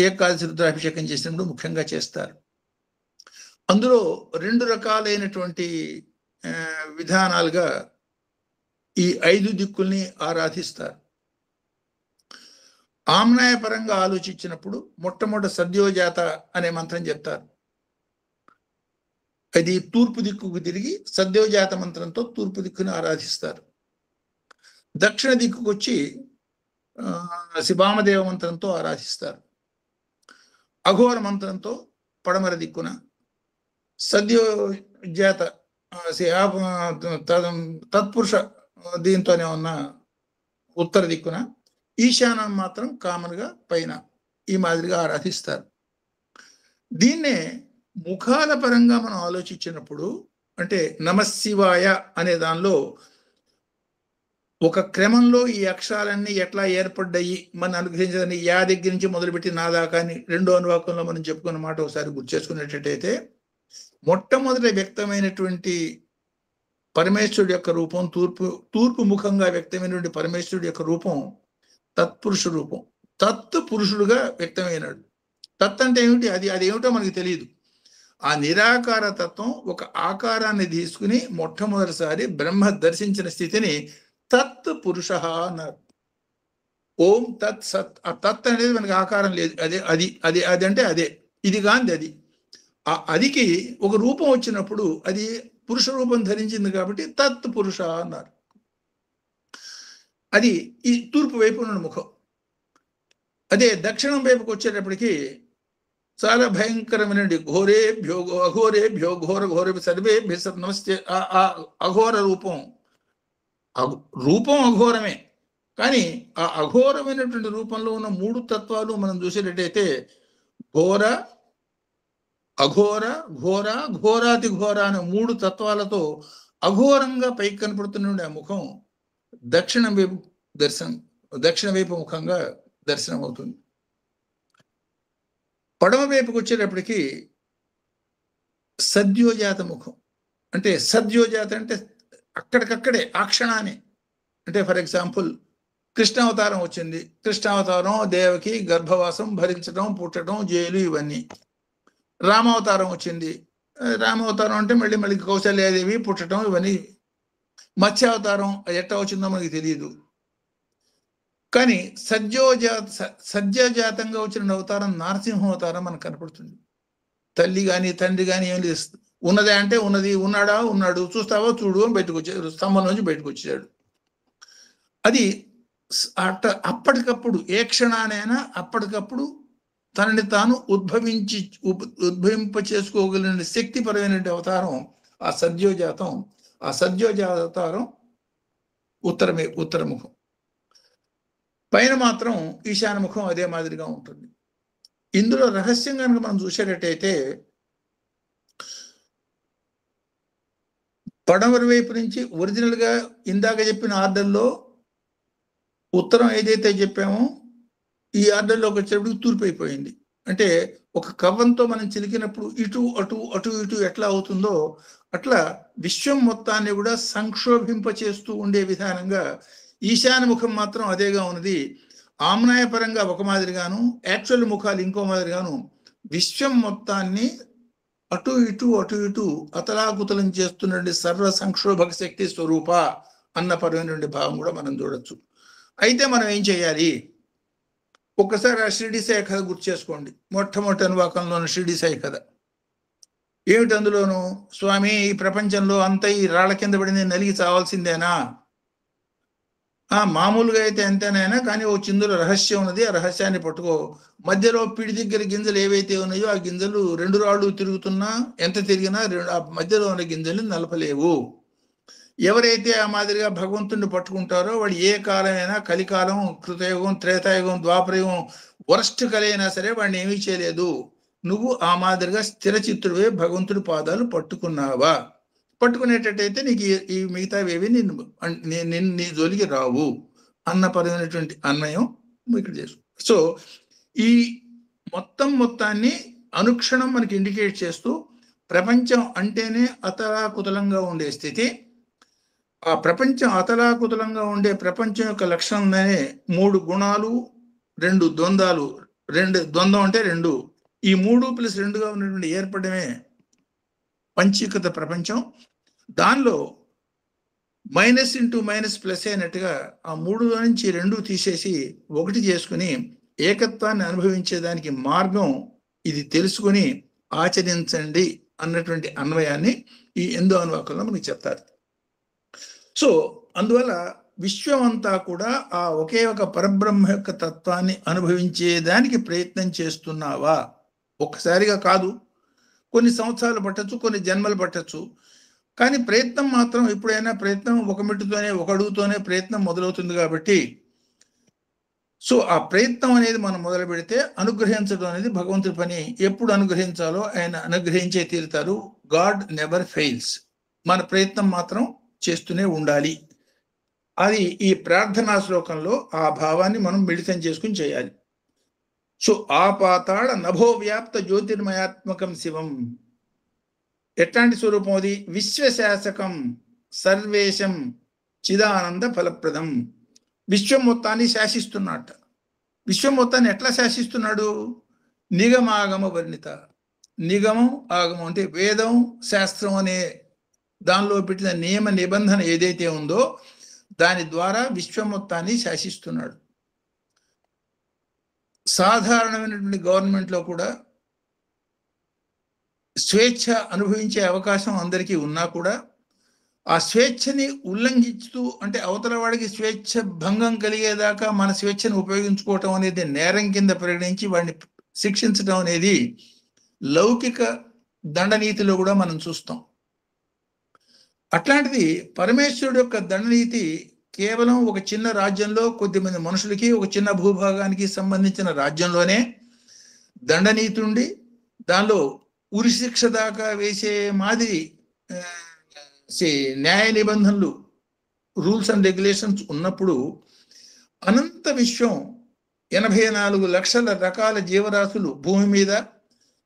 ఏకాదశి రుద్రాభిషేకం చేసినప్పుడు ముఖ్యంగా చేస్తారు. అందులో 2 రకాలైనటువంటి విధానాలుగా ఈ 5 దిక్కుల్ని ఆరాధిస్తారు. ఆమ్నాయపరంగా ఆలోచించినప్పుడు మొట్టమొదటి సద్యోజాత అనే మంత్రం చెప్తారు. అది తూర్పు దిక్కుకు తిరిగి సద్యోజాత మంత్రంతో తూర్పు దిక్కుని ఆరాధిస్తారు. దక్షిణ దిక్కుకు వచ్చి శివామదేవ మంత్రంతో ఆరాధిస్తారు. అఘోర మంత్రంతో పడమర దిక్కున, సద్యోజాత తత్పురుష దీంతోనే ఉన్న ఉత్తర దిక్కున, ఈశాన్యం మాత్రం కామన్ గా పైన ఈ మాదిరిగా ఆరాధిస్తారు. దీన్నే ముఖాల పరంగా మనం ఆలోచించినప్పుడు, అంటే నమశివాయ అనే దానిలో ఒక క్రమంలో ఈ అక్షరాలన్నీ ఎట్లా ఏర్పడ్డాయి మన అనుగ్రహించదని యా దగ్గర నుంచి మొదలుపెట్టి నా దాకా అని రెండో అనువాకంలో మనం చెప్పుకున్న మాట ఒకసారి గుర్తు చేసుకునేటట్టయితే, మొట్టమొదటి వ్యక్తమైనటువంటి పరమేశ్వరుడు యొక్క రూపం, తూర్పు ముఖంగా వ్యక్తమైనటువంటి పరమేశ్వరుడు యొక్క రూపం తత్పురుష రూపం. తత్ పురుషుడుగా వ్యక్తమైనాడు. తత్ అంటే ఏమిటి? అది ఏమిటో మనకి తెలియదు. ఆ నిరాకార తత్వం ఒక ఆకారాన్ని తీసుకుని మొట్టమొదటిసారి బ్రహ్మ దర్శించిన స్థితిని తత్ పురుష అన్నారు. ఓం తత్ సత్. ఆ తత్ అనేది మనకి ఆకారం లేదు, అది అంటే అదే, ఇది కాంది అది. ఆ అదికి ఒక రూపం వచ్చినప్పుడు అది పురుష రూపం ధరించింది కాబట్టి తత్ పురుష అన్నారు. అది ఈ తూర్పు వైపు ఉన్న ముఖం. అదే దక్షిణం వైపుకి వచ్చేటప్పటికి చాలా భయంకరమైన ఘోరేభ్యో అఘోరేభ్యో ఘోర ఘోర సర్వే నమస్తే. ఆ అఘోర రూపం అఘోరమే, కానీ ఆ అఘోరమైనటువంటి రూపంలో ఉన్న మూడు తత్వాలు మనం చూసేటట్టయితే ఘోర, అఘోర, ఘోర, ఘోరాతి ఘోర అనే మూడు తత్వాలతో అఘోరంగా పైకి కనపడుతున్న ఆ ముఖం దక్షిణ వైపు ముఖంగా దర్శనం అవుతుంది. పడమ వైపుకి వచ్చేటప్పటికి సద్యోజాత ముఖం. అంటే సద్యోజాత అంటే అక్కడికక్కడే ఆ క్షణాన్ని. అంటే ఫర్ ఎగ్జాంపుల్ కృష్ణావతారం వచ్చింది. కృష్ణావతారం దేవకి గర్భవాసం, భరించడం, పుట్టడం, జైలు, ఇవన్నీ. రామావతారం వచ్చింది. రామావతారం అంటే మళ్ళీ కౌశల్యాదేవి పుట్టడం, ఇవన్నీ. మత్స్యావతారం ఎట్లా వచ్చిందో మనకి తెలియదు. కానీ సద్యోజాతంగా వచ్చిన అవతారం నరసింహ అవతారం మనకు కనపడుతుంది. తల్లి కానీ తండ్రి కానీ ఏం లేదు, ఉన్నదే అంటే ఉన్నది, ఉన్నాడు, చూస్తావో చూడు అని బయటకు వచ్చాడు, స్తంభం నుంచి బయటకు వచ్చాడు. అది అప్పటికప్పుడు ఏ క్షణానైనా అప్పటికప్పుడు తనని తాను ఉద్భవింప చేసుకోగలిగిన శక్తిపరమైన అవతారం ఆ సద్యోజాతం. ఆ సద్యోజాతారం ఉత్తరముఖం. పైన మాత్రం ఈశాన్యముఖం అదే మాదిరిగా ఉంటుంది. ఇందులో రహస్యం కనుక మనం చూసేటట్టయితే పడమర వైపు నుంచి ఒరిజినల్ గా ఇందాక చెప్పిన ఆర్డర్లో ఉత్తరం ఏదైతే చెప్పామో ఈ ఆర్డర్లోకి వచ్చేటప్పుడు తూర్పు అయిపోయింది. అంటే ఒక కవ్వంతో మనం చిలికినప్పుడు ఇటు అటు అటు ఇటు ఎట్లా అవుతుందో అట్లా విశ్వం మొత్తాన్ని కూడా సంక్షోభింప చేస్తూ ఉండే విధానంగా ఈశాన్య ముఖం మాత్రం అదేగా ఉన్నది. ఆమ్నాయపరంగా ఒక మాదిరిగాను, యాక్చువల్ ముఖాలు ఇంకో మాదిరిగాను విశ్వం మొత్తాన్ని అటు ఇటు అతలాకుతలం చేస్తున్న సర్వ సంక్షోభక శక్తి స్వరూప అన్న పరమైనటువంటి భావం కూడా మనం చూడొచ్చు. అయితే మనం ఏం చేయాలి? ఒక్కసారి ఆ షిరిడి సాయి కథ గుర్తు చేసుకోండి. మొట్టమొదటి అనువాకంలో ఉన్న షిరిడి సాయి కథ ఏమిటి? అందులోను స్వామి ఈ ప్రపంచంలో అంతా ఈ రాళ్ల కింద పడింది, నలిగి చావాల్సిందేనా? మామూలుగా అయితే ఎంతేనైనా, కానీ ఓ చిందులో రహస్యం ఉన్నది, ఆ రహస్యాన్ని పట్టుకో. మధ్యలో పిడి దగ్గర గింజలు ఏవైతే ఉన్నాయో ఆ గింజలు రెండు రాళ్ళు తిరుగుతున్నా ఎంత తిరిగినా ఆ మధ్యలో ఉన్న గింజల్ని నలపలేవు. ఎవరైతే ఆ మాదిరిగా భగవంతుడిని పట్టుకుంటారో వాడు ఏ కాలమైనా, కలికాలం, కృతయుగం, త్రేతాయుగం, ద్వాపరయుగం, వరస్ట్ కలైనా సరే వాడిని ఏమీ చేయలేదు. నువ్వు ఆ మాదిరిగా స్థిర చిత్తుడివే భగవంతుడి పాదాలు పట్టుకున్నావా? పట్టుకునేటట్టయితే నీకు ఈ మిగతావేవి నీ జోలికి రావు అన్న పరమైనటువంటి అన్వయం ఇక్కడ చేసు. సో ఈ మొత్తాన్ని అనుక్షణం మనకి ఇండికేట్ చేస్తూ ప్రపంచం అంటేనే అతలాకుతలంగా ఉండే స్థితి. ఆ ప్రపంచం అతలాకుతలంగా ఉండే ప్రపంచం యొక్క లక్షణంలోనే 3 గుణాలు, 2 ద్వంద్వాలు. ద్వంద్వం అంటే 2. ఈ 3+2గా ఉన్నటువంటి ఏర్పడమే పంచీకృత ప్రపంచం. దానిలో మైనస్ ఇంటూ మైనస్ ప్లస్ అయినట్టుగా ఆ 3 నుంచి 2 తీసేసి 1 చేసుకుని ఏకత్వాన్ని అనుభవించేదానికి మార్గం ఇది తెలుసుకుని ఆచరించండి అన్నటువంటి అన్వయాన్ని ఈ 8వ అనువాకంలో మనకి చెప్తారు. సో అందువల్ల విశ్వం అంతా కూడా ఆ ఒకే ఒక పరబ్రహ్మ యొక్క తత్వాన్ని అనుభవించేదానికి ప్రయత్నం చేస్తున్నావా? ఒక్కసారిగా కాదు, కొన్ని సంవత్సరాలు పట్టచ్చు, కొన్ని జన్మలు పట్టచ్చు. కానీ ప్రయత్నం మాత్రం ఎప్పుడైనా ప్రయత్నం ఒక మెట్టుతోనే, ఒక అడుగుతోనే ప్రయత్నం మొదలవుతుంది. కాబట్టి సో ఆ ప్రయత్నం అనేది మనం మొదలు పెడితే అనుగ్రహించడం అనేది భగవంతుడి పని. ఎప్పుడు అనుగ్రహించాలో ఆయన అనుగ్రహించే తీరుతారు. God never fails. మన ప్రయత్నం మాత్రం చేస్తూనే ఉండాలి. అది ఈ ప్రార్థనా శ్లోకంలో ఆ భావాన్ని మనం మిళితం చేసుకుని చేయాలి. సో ఆ పాతాళ నభో వ్యాప్త జ్యోతిర్మయాత్మకం శివం. ఎట్లాంటి స్వరూపం అది? విశ్వశాసకం సర్వేశం చిదానంద ఫలప్రదం. విశ్వం మొత్తాన్ని శాసిస్తున్నట్ట. విశ్వం మొత్తాన్ని ఎట్లా శాసిస్తున్నాడు? నిగమాగమ వర్ణిత. నిగమం ఆగమం అంటే వేదం శాస్త్రం అనే దానిలో పెట్టిన నియమ నిబంధన ఏదైతే ఉందో దాని ద్వారా విశ్వం మొత్తాన్ని శాసిస్తున్నాడు. సాధారణమైనటువంటి గవర్నమెంట్లో కూడా స్వేచ్ఛ అనుభవించే అవకాశం అందరికీ ఉన్నా కూడా ఆ స్వేచ్ఛని ఉల్లంఘిస్తూ, అంటే అవతల వాడికి స్వేచ్ఛ భంగం కలిగేదాకా మన స్వేచ్ఛను ఉపయోగించుకోవటం అనేది నేరం కింద పరిగణించి వాడిని శిక్షించడం అనేది లౌకిక దండనీతిలో కూడా మనం చూస్తాం. అట్లాంటిది పరమేశ్వరుడు యొక్క దండనీతి కేవలం ఒక చిన్న రాజ్యంలో కొద్దిమంది మనుషులకి, ఒక చిన్న భూభాగానికి సంబంధించిన రాజ్యంలోనే దండనీతి ఉండి దానిలో ఉరిశిక్ష దాకా వేసే మాదిరి న్యాయ నిబంధనలు, రూల్స్ అండ్ రెగ్యులేషన్స్ ఉన్నప్పుడు అనంత విశ్వం 84 లక్షల రకాల జీవరాశులు భూమి మీద,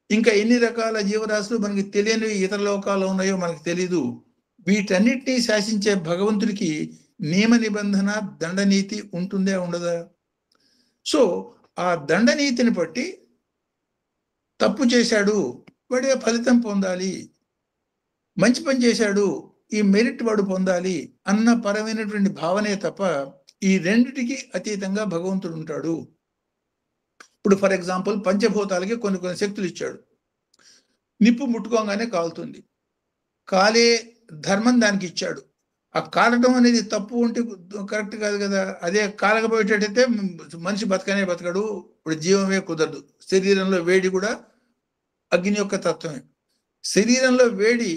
ఇంకా ఎన్ని రకాల జీవరాశులు మనకి తెలియనివి ఇతర లోకాల్లో ఉన్నాయో మనకు తెలీదు. వీటన్నిటినీ శాసించే భగవంతుడికి నియమ నిబంధన దండనీతి ఉంటుందే ఉండదా? సో ఆ దండనీతిని బట్టి తప్పు చేశాడు వాడే ఫలితం పొందాలి, మంచి పని చేశాడు ఈ మెరిట్ వాడు పొందాలి అన్న పరమైనటువంటి భావనే తప్ప ఈ రెండిటికి అతీతంగా భగవంతుడు ఉంటాడు. ఇప్పుడు ఫర్ ఎగ్జాంపుల్ పంచభూతాలకి కొన్ని కొన్ని శక్తులు ఇచ్చాడు. నిప్పు ముట్టుకోగానే కాలుతుంది, కాలే ధర్మం దానికి ఇచ్చాడు. ఆ కాలటం అనేది తప్పు ఉంటే కరెక్ట్ కాదు కదా. అదే కాలకపోయేటట్టయితే మనిషి బతకనే బతకడు, ఇప్పుడు జీవమే కుదరదు. శరీరంలో వేడి కూడా అగ్ని యొక్క తత్వమే. శరీరంలో వేడి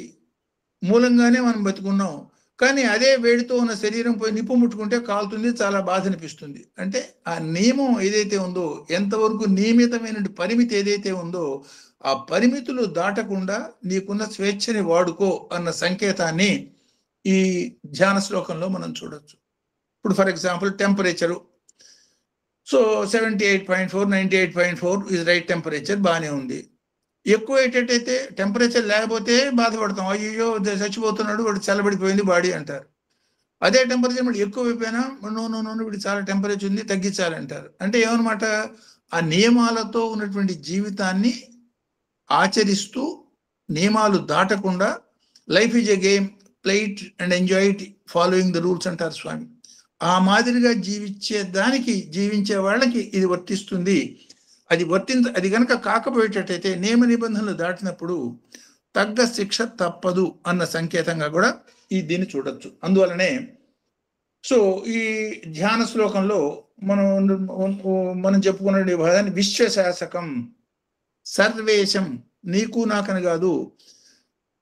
మూలంగానే మనం బతుకున్నాం. కానీ అదే వేడితో ఉన్న శరీరం పోయి నిప్పు ముట్టుకుంటే కాలుతుంది, చాలా బాధ అనిపిస్తుంది. అంటే ఆ నియమం ఏదైతే ఉందో, ఎంతవరకు నియమితమైన పరిమితి ఏదైతే ఉందో ఆ పరిమితులు దాటకుండా నీకున్న స్వేచ్ఛని వాడుకో అన్న సంకేతాన్ని ఈ ధ్యాన శ్లోకంలో మనం చూడొచ్చు. ఇప్పుడు for example temperature, so 78.4 98.4 is right temperature, బాగానే ఉంది. ఎక్కువ అయ్యేటట్టయితే టెంపరేచర్ లేకపోతే బాధపడతాం, అయ్యో చచ్చిపోతున్నాడు వాడు, చల్లబడిపోయింది బాడీ అంటారు. అదే టెంపరేచర్ మళ్ళీ ఎక్కువ అయిపోయినా నో వీడు చాలా టెంపరేచర్ ఉంది తగ్గించాలంటారు. అంటే ఏమన్నమాట? ఆ నియమాలతో ఉన్నటువంటి జీవితాన్ని ఆచరిస్తూ నియమాలు దాటకుండా life is a game, play it and enjoy it following the rules అంటారు స్వామి. ఆ మాదిరిగా జీవించే వాళ్ళకి ఇది వర్తిస్తుంది. అది కనుక కాకపోయేటట్టయితే నియమ నిబంధనలు దాటినప్పుడు తగ్గ శిక్ష తప్పదు అన్న సంకేతంగా కూడా దీన్ని చూడొచ్చు. అందువలనే సో ఈ ధ్యాన శ్లోకంలో మనం చెప్పుకునే భాగాన్ని విశ్వశాసకం సర్వేశం, నీకు నాకని కాదు,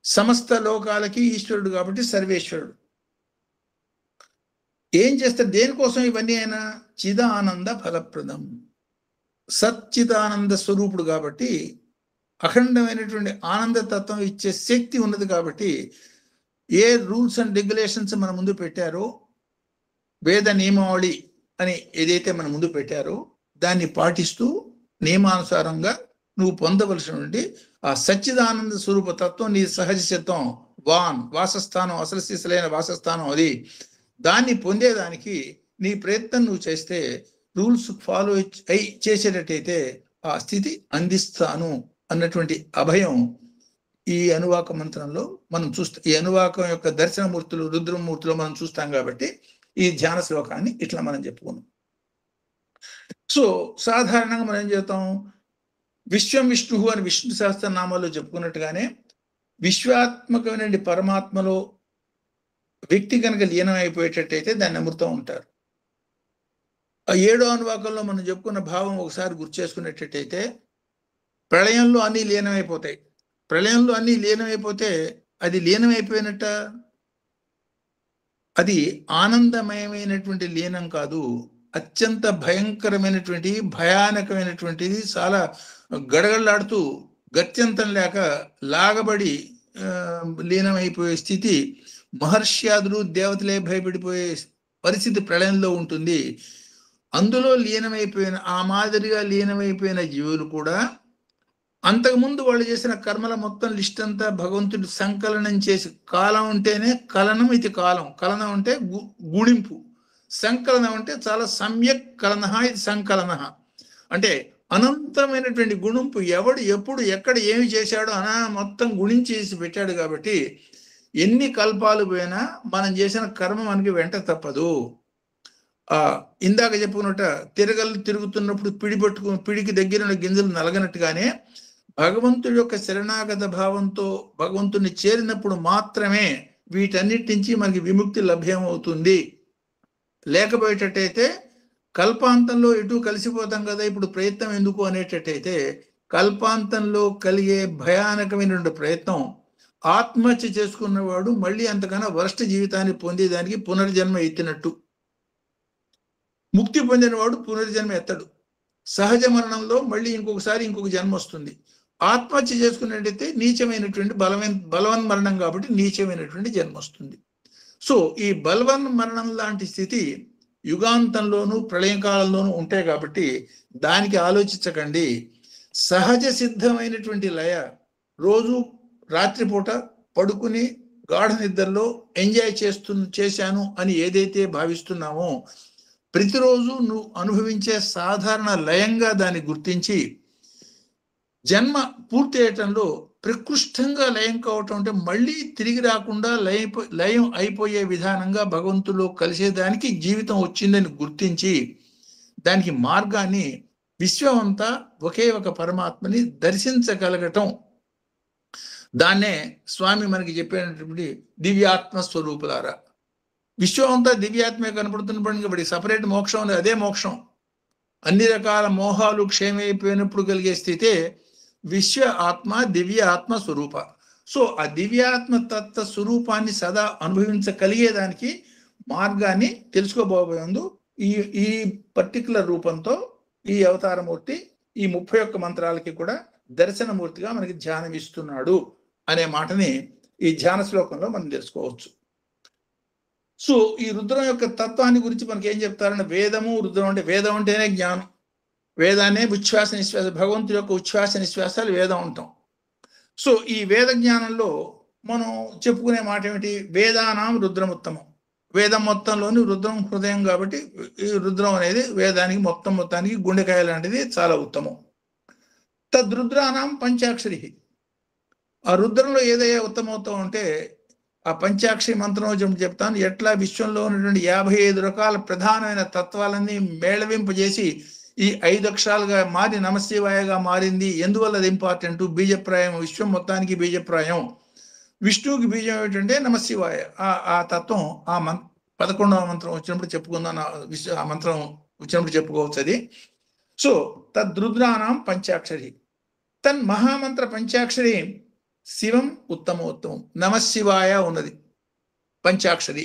సమస్త లోకాలకి ఈశ్వరుడు కాబట్టి సర్వేశ్వరుడు. ఏం చేస్తారు? దేనికోసం ఇవన్నీ? అయినా చిదానంద ఫలప్రదం, సచ్చిదానంద స్వరూపుడు కాబట్టి, అఖండమైనటువంటి ఆనంద తత్వం ఇచ్చే శక్తి ఉన్నది కాబట్టి ఏ రూల్స్ అండ్ రెగ్యులేషన్స్ మన ముందు పెట్టారో, వేద నియమావళి అని ఏదైతే మన ముందు పెట్టారో దాన్ని పాటిస్తూ నియమానుసారంగా నువ్వు పొందవలసినటువంటి ఆ సచ్చిదానంద స్వరూప తత్వం, నీ సహజ సిద్ధం, వాసస్థానం, అసలు సిసలైన వాసస్థానం అది. దాన్ని పొందేదానికి నీ ప్రయత్నం నువ్వు చేస్తే, రూల్స్ ఫాలో చేసేటట్టయితే ఆ స్థితి అందిస్తాను అన్నటువంటి అభయం ఈ అనువాక మంత్రంలో మనం చూస్తాం. ఈ అనువాకం యొక్క దర్శనమూర్తులు, రుద్రమూర్తులు మనం చూస్తాం కాబట్టి ఈ ధ్యాన శ్లోకాన్ని ఇట్లా మనం చెప్పుకున్నాం. సో సాధారణంగా మనం ఏం చేస్తాం? విశ్వం విష్ణువు అని విష్ణు సహస్రనామాల్లో చెప్పుకున్నట్టుగానే విశ్వాత్మకమైన పరమాత్మలో వ్యక్తి కనుక లీనమైపోయేటట్టయితే దాన్ని అమృతం ఉంటారు. ఆ 7వ అనువాకంలో మనం చెప్పుకున్న భావం ఒకసారి గుర్తు చేసుకునేటట్టయితే, ప్రళయంలో అన్నీ లీనమైపోతాయి. ప్రళయంలో అన్నీ లీనమైపోతే అది అత్యంత భయంకరమైనటువంటి భయానకమైనటువంటిది, చాలా గడగడలాడుతూ గత్యంతం లేక లాగబడి లీనమైపోయే స్థితి, మహర్ష్యాదులు దేవతలే భయపడిపోయే పరిస్థితి ప్రళయంలో ఉంటుంది. అందులో లీనమైపోయిన, ఆ మాదిరిగా లీనమైపోయిన జీవులు కూడా అంతకుముందు వాళ్ళు చేసిన కర్మల మొత్తం లిస్ట్ అంతా భగవంతుడు సంకలనం చేసి, కాలం ఉంటేనే కలనం, ఇది కాలం, కలనం అంటే గుణింపు, సంకలనం అంటే చాలా సమ్యక్ కలన, ఇది సంకలన అంటే అనంతమైనటువంటి గుణింపు. ఎవడు ఎప్పుడు ఎక్కడ ఏమి చేశాడో మొత్తం గుణించేసి పెట్టాడు. కాబట్టి ఎన్ని కల్పాలు పోయినా మనం చేసిన కర్మ మనకి వెంట తప్పదు. ఇందాక చెప్పుకున్నట్ట తిరగలు తిరుగుతున్నప్పుడు పిడికి దగ్గర గింజలు నలగనట్టుగానే భగవంతుడి యొక్క శరణాగత భావంతో భగవంతుని చేరినప్పుడు మాత్రమే వీటన్నిటి నుంచి మనకి విముక్తి లభ్యమవుతుంది. లేకపోయేటట్టయితే కల్పాంతంలో ఎటు కలిసిపోతాం కదా, ఇప్పుడు ప్రయత్నం ఎందుకు అనేటట్టయితే కల్పాంతంలో కలిగే భయానకమైనటువంటి ప్రయత్నం ఆత్మహత్య చేసుకున్నవాడు మళ్ళీ అంతకన్నా వరస్ట్ జీవితాన్ని పొందేదానికి పునర్జన్మ ఎత్తినట్టు. ముక్తి పొందినవాడు పునర్జన్మ ఎత్తడు. సహజ మరణంలో మళ్ళీ ఇంకొక జన్మ వస్తుంది. ఆత్మహత్య చేసుకున్నట్టయితే నీచమైనటువంటి బలవన్ మరణం కాబట్టి నీచమైనటువంటి జన్మ వస్తుంది. సో ఈ బలవన్ మరణం లాంటి స్థితి యుగాంతంలోనూ ప్రళయకాలంలోనూ ఉంటాయి. కాబట్టి దానికి ఆలోచించకండి. సహజ సిద్ధమైనటువంటి లయ, రోజు రాత్రిపూట పడుకుని గాఢ నిద్రలో ఎంజాయ్ చేశాను అని ఏదైతే భావిస్తున్నామో, ప్రతిరోజు నువ్వు అనుభవించే సాధారణ లయంగా దాన్ని గుర్తించి జన్మ పూర్తి అయ్యటంలో ప్రకృష్టంగా లయం కావటం అంటే మళ్ళీ తిరిగి రాకుండా లయం అయిపోయే విధానంగా భగవంతులో కలిసేదానికి జీవితం వచ్చిందని గుర్తించి దానికి మార్గాన్ని, విశ్వమంతా ఒకే ఒక పరమాత్మని దర్శించగలగటం, దాన్నే స్వామి మనకి చెప్పేటటువంటి దివ్యాత్మ స్వరూపులారా. విశ్వం అంతా దివ్యాత్మే కనపడుతున్నప్పుడు వాడికి సపరేట్ మోక్షం ఉంది. అదే మోక్షం. అన్ని రకాల మోహాలు క్షేమైపోయినప్పుడు కలిగే స్థితే విశ్వ ఆత్మ, దివ్య ఆత్మ స్వరూప. సో ఆ దివ్యాత్మ తత్వ స్వరూపాన్ని సదా అనుభవించగలిగేదానికి మార్గాన్ని తెలుసుకోబోయేందు ఈ పర్టికులర్ రూపంతో ఈ అవతారమూర్తి ఈ 31 మంత్రాలకి కూడా దర్శనమూర్తిగా మనకి ధ్యానం ఇస్తున్నాడు అనే మాటని ఈ ధ్యాన శ్లోకంలో మనం తెలుసుకోవచ్చు. సో ఈ రుద్రం యొక్క తత్వాన్ని గురించి మనకి ఏం చెప్తారంటే, వేదము రుద్రం అంటే, వేదం అంటేనే జ్ఞానం. వేదాన్నే ఉచ్ఛ్వాస నిశ్వాస, భగవంతుడి యొక్క ఉచ్ఛ్వాస నిశ్వాసాలు వేదం అంటాం. సో ఈ వేద జ్ఞానంలో మనం చెప్పుకునే మాట ఏమిటి? వేదానాం రుద్రముత్తమం. వేదం మొత్తంలోని రుద్రం హృదయం కాబట్టి ఈ రుద్రం అనేది వేదానికి మొత్తానికి గుండెకాయ లాంటిది, చాలా ఉత్తమం. తద్రుద్రానాం పంచాక్షరి. ఆ రుద్రంలో ఏదైతే ఉత్తమవుతాం అంటే ఆ పంచాక్షరి మంత్రం చెప్తాను. ఎట్లా విశ్వంలో ఉన్నటువంటి 55 రకాల ప్రధానమైన తత్వాలన్నీ మేళవింపజేసి ఈ 5 అక్షరాలుగా మారి నమశివాయగా మారింది. ఎందువల్ల అది ఇంపార్టెంట్? బీజప్రాయం. విశ్వం మొత్తానికి బీజప్రాయం. విష్ణువుకి బీజం ఏమిటంటే నమశివాయ. ఆ తత్వం ఆ 11వ మంత్రం వచ్చినప్పుడు చెప్పుకుందాం. ఆ మంత్రం వచ్చినప్పుడు చెప్పుకోవచ్చు అది. సో తద్రుద్రానాం పంచాక్షరి. తన్ మహామంత్ర పంచాక్షరి శివం ఉత్తమోత్తమం. నమశివాయ ఉన్నది పంచాక్షరి.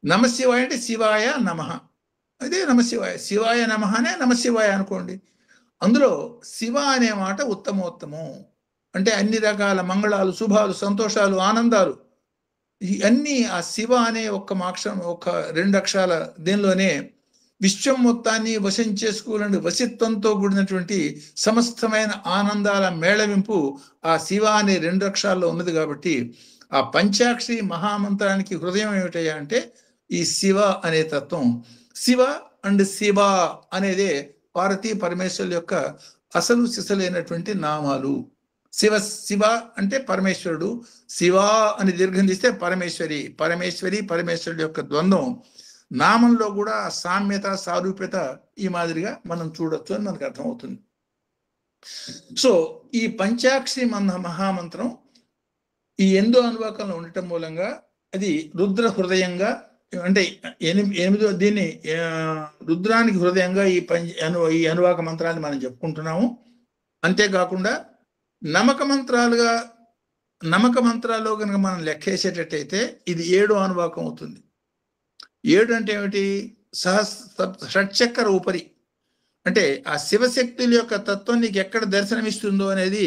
నమశివాయ అంటే శివాయ నమః, అదే నమశివాయ. శివాయ నమః అనే నమశివాయ అనుకోండి. అందులో శివ అనే మాట ఉత్తమోత్తమం అంటే అన్ని రకాల మంగళాలు, శుభాలు, సంతోషాలు, ఆనందాలు ఇవన్నీ ఆ శివ అనే ఒక్క 2 అక్షరాల దీనిలోనే విశ్వం మొత్తాన్ని వశం చేసుకోవాలని వశిత్వంతో కూడినటువంటి సమస్తమైన ఆనందాల మేళవింపు ఆ శివ అనే 2 అక్షరాల్లో ఉన్నది. కాబట్టి ఆ పంచాక్షరి మహామంత్రానికి హృదయం ఏమిటయ్యా అంటే ఈ శివ అనే తత్వం. శివ అండ్ శివ అనేదే పార్వతీ పరమేశ్వరుల యొక్క అసలు సిసలైనటువంటి నామాలు. శివ అంటే పరమేశ్వరుడు, శివ అని దీర్ఘం తీస్తే పరమేశ్వరుడు యొక్క ద్వంద్వం. నామంలో కూడా సామ్యత, సారూప్యత ఈ మాదిరిగా మనం చూడొచ్చు అని మనకు అర్థమవుతుంది. సో ఈ పంచాక్షరి మహామంత్రం ఈ 8 అనువాకంలో ఉండటం మూలంగా అది రుద్ర హృదయంగా, అంటే 8 దీన్ని రుద్రానికి హృదయంగా ఈ అనువాక మంత్రాన్ని మనం చెప్పుకుంటున్నాము. అంతేకాకుండా నమక మంత్రాల్లో కనుక మనం లెక్కేసేటట్టయితే ఇది 7 అనువాకం అవుతుంది. 7 అంటే ఏమిటి? షట్చక్ర ఉపరి, అంటే ఆ శివశక్తుల యొక్క తత్వం నీకు ఎక్కడ దర్శనమిస్తుందో అనేది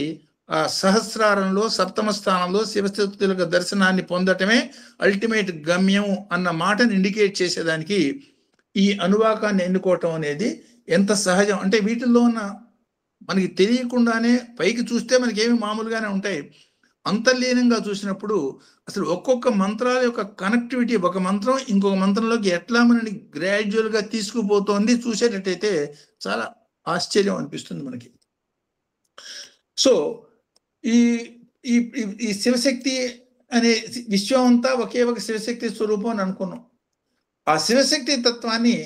ఆ సహస్రారంలో సప్తమ స్థానంలో శివశక్తుల యొక్క దర్శనాన్ని పొందటమే అల్టిమేట్ గమ్యం అన్న మాటను ఇండికేట్ చేసేదానికి ఈ అనువాకాన్ని ఎన్నుకోవటం అనేది ఎంత సహజం. అంటే వీటిల్లో ఉన్న మనకి తెలియకుండానే పైకి చూస్తే మనకి ఏమి మామూలుగానే ఉంటాయి, అంతర్లీనంగా చూసినప్పుడు అసలు ఒక్కొక్క మంత్రాల యొక్క కనెక్టివిటీ, ఒక మంత్రం ఇంకొక మంత్రంలోకి ఎట్లా మనని గ్రాడ్యువల్గా తీసుకుపోతోంది చూసేటట్టయితే చాలా ఆశ్చర్యం అనిపిస్తుంది మనకి. సో ఈ ఈ ఈ శివశక్తి అనే విశ్వం అంతా ఒకే ఒక శివశక్తి స్వరూపం అని అనుకున్నాం. ఆ శివశక్తి తత్వాన్ని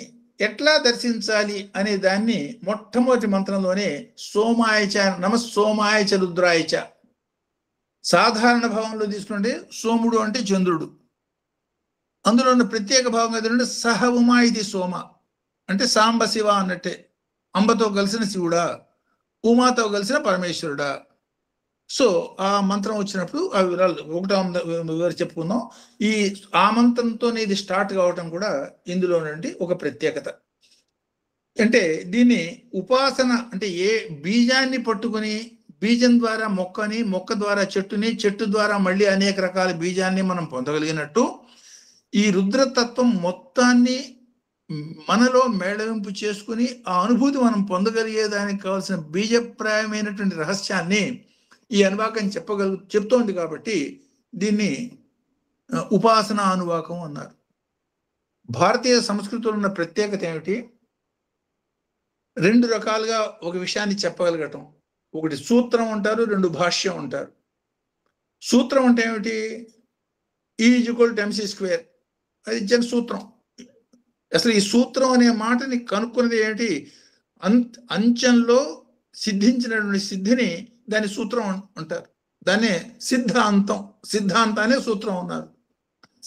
ఎట్లా దర్శించాలి అనే దాన్ని మొట్టమొదటి మంత్రంలోనే సోమాయచ నమ సోమాయచ రుద్రాయచ, సాధారణ భావంలో తీసుకుంటే సోముడు అంటే చంద్రుడు, అందులో ఉన్న ప్రత్యేక భావం ఏంటంటే సహ ఉమా ఇది సోమ అంటే సాంబ శివ అన్నట్టే, అంబతో కలిసిన శివుడా, ఉమాతో కలిసిన పరమేశ్వరుడా. సో ఆ మంత్రం వచ్చినప్పుడు ఆ వివరాలు ఒకటో వివరం చెప్పుకుందాం. ఈ ఆ మంత్రంతోనే ఇది స్టార్ట్ కావటం కూడా ఇందులో నుండి ఒక ప్రత్యేకత. అంటే దీన్ని ఉపాసన అంటే ఏ బీజాన్ని పట్టుకుని బీజం ద్వారా మొక్కని, మొక్క ద్వారా చెట్టుని, చెట్టు ద్వారా మళ్ళీ అనేక రకాల బీజాన్ని మనం పొందగలిగినట్టు ఈ రుద్రతత్వం మొత్తాన్ని మనలో మేళవింపు చేసుకుని ఆ అనుభూతి మనం పొందగలిగేదానికి కావాల్సిన బీజప్రాయమైనటువంటి రహస్యాన్ని ఈ అనువాకం చెప్తోంది. కాబట్టి దీన్ని ఉపాసన అనువాకం అన్నారు. భారతీయ సంస్కృతిలో ఉన్న ప్రత్యేకత ఏమిటి? రెండు రకాలుగా ఒక విషయాన్ని చెప్పగలగటం. ఒకటి సూత్రం అంటారు, రెండు భాష్యం అంటారు. సూత్రం అంటే ఏమిటి? E=mc², అది జన్ సూత్రం. అసలు ఈ సూత్రం అనే మాటని కనుక్కున్నది ఏమిటి? అంచంలో సిద్ధించినటువంటి సిద్ధిని దాని సూత్రం అంటారు. దాన్నే సిద్ధాంతం, సిద్ధాంతానే సూత్రం అన్నారు.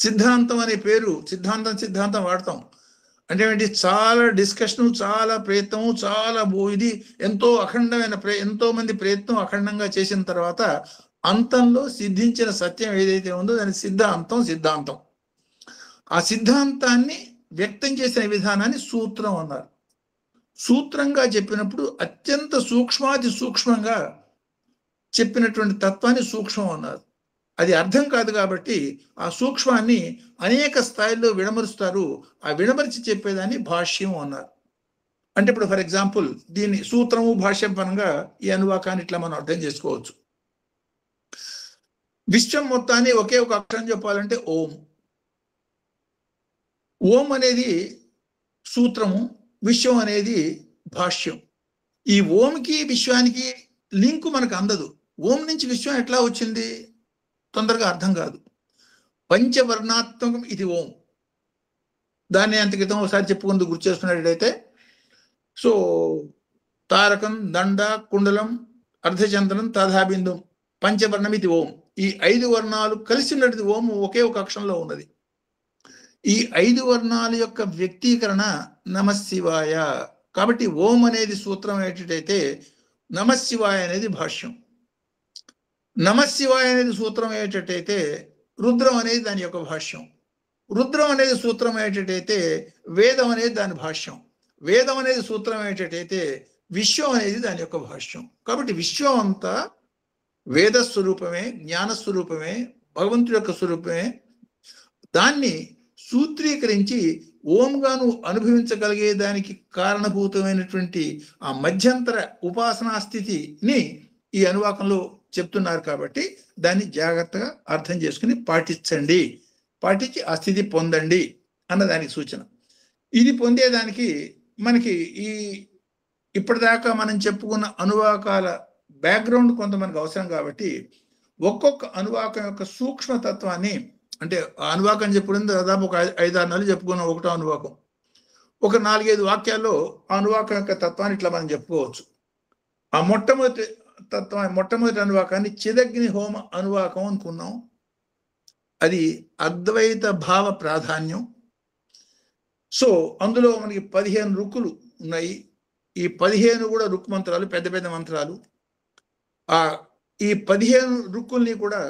సిద్ధాంతం అనే పేరు సిద్ధాంతం వాడతాం అంటే ఏంటి? చాలా డిస్కషను, చాలా ప్రయత్నము, చాలా ఇది ఎంతో అఖండమైన ఎంతో మంది ప్రయత్నం అఖండంగా చేసిన తర్వాత అంతంలో సిద్ధించిన సత్యం ఏదైతే ఉందో దాని సిద్ధాంతం. ఆ సిద్ధాంతాన్ని వ్యక్తం చేసిన విధానాన్ని సూత్రం అన్నారు. సూత్రంగా చెప్పినప్పుడు అత్యంత సూక్ష్మాతి సూక్ష్మంగా చెప్పినటువంటి తత్వాన్ని సూక్ష్మం అన్నారు. అది అర్థం కాదు కాబట్టి ఆ సూక్ష్మాన్ని అనేక స్థాయిల్లో విడమరుస్తారు. ఆ విడమరిచి చెప్పేదాన్ని భాష్యం అన్నారు. అంటే ఇప్పుడు ఫర్ ఎగ్జాంపుల్ దీన్ని సూత్రము భాష్యం పరంగా ఈ అనువాకాన్ని ఇట్లా మనం అర్థం చేసుకోవచ్చు. విశ్వం మొత్తాన్ని ఒకే ఒక అక్షరం చెప్పాలంటే ఓం. ఓం అనేది సూత్రము, విశ్వం అనేది భాష్యం. ఈ ఓంకి విశ్వానికి లింకు మనకు అందదు. ఓం నుంచి విశ్వం ఎట్లా వచ్చింది తొందరగా అర్థం కాదు. పంచవర్ణాత్మకం ఇది ఓం. దాన్ని అంత క్రితం ఒకసారి చెప్పుకుంటూ గుర్తు చేసుకున్నట్టయితే సో తారకం, దండ, కుండలం, అర్ధచంద్రం, తథాబిందు, పంచవర్ణం ఇది ఓం. ఈ 5 వర్ణాలు కలిసి ఉన్నది ఓం ఒకే ఒక అక్షరంలో ఉన్నది. ఈ 5 వర్ణాల యొక్క వ్యక్తీకరణ నమశివాయ. కాబట్టి ఓం అనేది సూత్రం ఏంటంటే నమశివాయ అనేది భాష్యం. నమశివాయ అనేది సూత్రం ఏంటంటే రుద్రం అనేది దాని యొక్క భాష్యం. రుద్రం అనేది సూత్రం ఏంటంటే వేదం అనేది దాని భాష్యం. వేదం అనేది సూత్రం ఏంటంటే విశ్వం అనేది దాని యొక్క భాష్యం. కాబట్టి విశ్వం అంతా వేద స్వరూపమే, జ్ఞాన స్వరూపమే, భగవంతుడి యొక్క స్వరూపమే. దాన్ని సూత్రీకరించి ఓంగాను అనుభవించగలిగేదానికి కారణభూతమైనటువంటి ఆ మధ్యంతర ఉపాసనా స్థితిని ఈ అనువాకంలో చెప్తున్నారు. కాబట్టి దాన్ని జాగ్రత్తగా అర్థం చేసుకుని పాటించి ఆ స్థితి పొందండి అన్నదానికి సూచన. ఇది పొందేదానికి మనకి ఇప్పటిదాకా మనం చెప్పుకున్న అనువాకాల బ్యాక్గ్రౌండ్ కొంత మనకు అవసరం. కాబట్టి ఒక్కొక్క అనువాకం యొక్క సూక్ష్మతత్వాన్ని, అంటే ఆ అనువాకం చెప్పుకుని దాదాపు ఒక 5-6 నెలలు చెప్పుకున్నాం. ఒకటో అనువాకం ఒక 4-5 వాక్యాల్లో ఆ అనువాకం యొక్క తత్వాన్ని ఇట్లా మనం చెప్పుకోవచ్చు. ఆ మొట్టమొదటి అనువాకాన్ని చిదగ్ని హోమ అనువాకం అనుకున్నాం. అది అద్వైత భావ ప్రాధాన్యం. సో అందులో మనకి 15 రుక్కులు ఉన్నాయి. ఈ 15 కూడా రుక్ మంత్రాలు, పెద్ద పెద్ద మంత్రాలు. ఈ 15 రుక్కుల్ని కూడా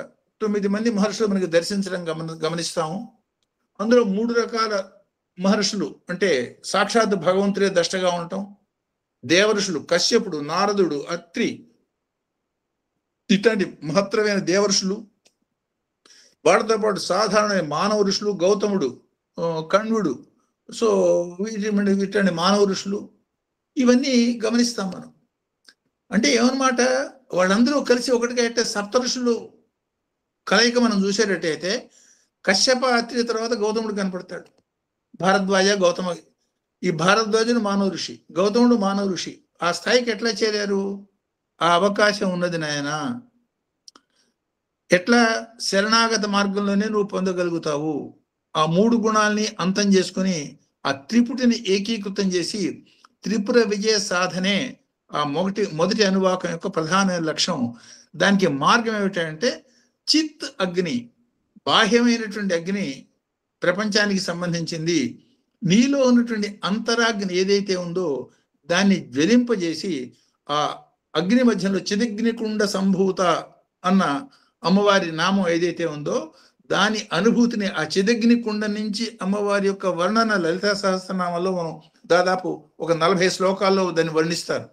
9 మంది మహర్షులు మనకి దర్శించడం గమనిస్తాము. అందులో 3 రకాల మహర్షులు అంటే సాక్షాత్ భగవంతుడే దష్టగా ఉండటం, దేవర్షులు కశ్యపుడు, నారదుడు, అత్రి ఇట్లాంటి మహత్తరమైన దేవర్షులు, వాటితో పాటు సాధారణమైన మానవ ఋషులు, గౌతముడు, కణ్వుడు, సో ఇట్లాంటి మానవ ఋషులు, ఇవన్నీ గమనిస్తాం మనం. అంటే ఏమన్నమాట, వాళ్ళందరూ కలిసి ఒకటిగా అయితే సప్త ఋషులు కలయిక మనం చూసేటట్టయితే కశ్యప, అత్రి తర్వాత గౌతముడు కనపడతాడు. భారద్వాజ, గౌతమ, ఈ భారద్వాజుడు మానవ ఋషి, గౌతముడు మానవ ఋషి. ఆ స్థాయికి ఎట్లా చేరారు? ఆ అవకాశం ఉన్నది నాయన. ఎట్లా? శరణాగత మార్గంలోనే నువ్వు పొందగలుగుతావు. ఆ 3 గుణాల్ని అంతం చేసుకుని ఆ త్రిపుటిని ఏకీకృతం చేసి త్రిపుర విజయ సాధనే ఆ మొదటి అనువాకం యొక్క ప్రధాన లక్ష్యం. దానికి మార్గం ఏమిటంటే చిత్ అగ్ని, బాహ్యమైనటువంటి అగ్ని ప్రపంచానికి సంబంధించింది. నీలో ఉన్నటువంటి అంతరాగ్ని ఏదైతే ఉందో దాన్ని జ్వలింపజేసి ఆ అగ్ని మధ్యలో చిదగ్నికుండ సంభూత అన్న అమ్మవారి నామం ఏదైతే ఉందో దాని అనుభూతిని ఆ చిదగ్ని కుండ నుంచి అమ్మవారి యొక్క వర్ణన లలితా సహస్రనామంలో మనం దాదాపు ఒక 40 శ్లోకాల్లో దాన్ని వర్ణిస్తారు.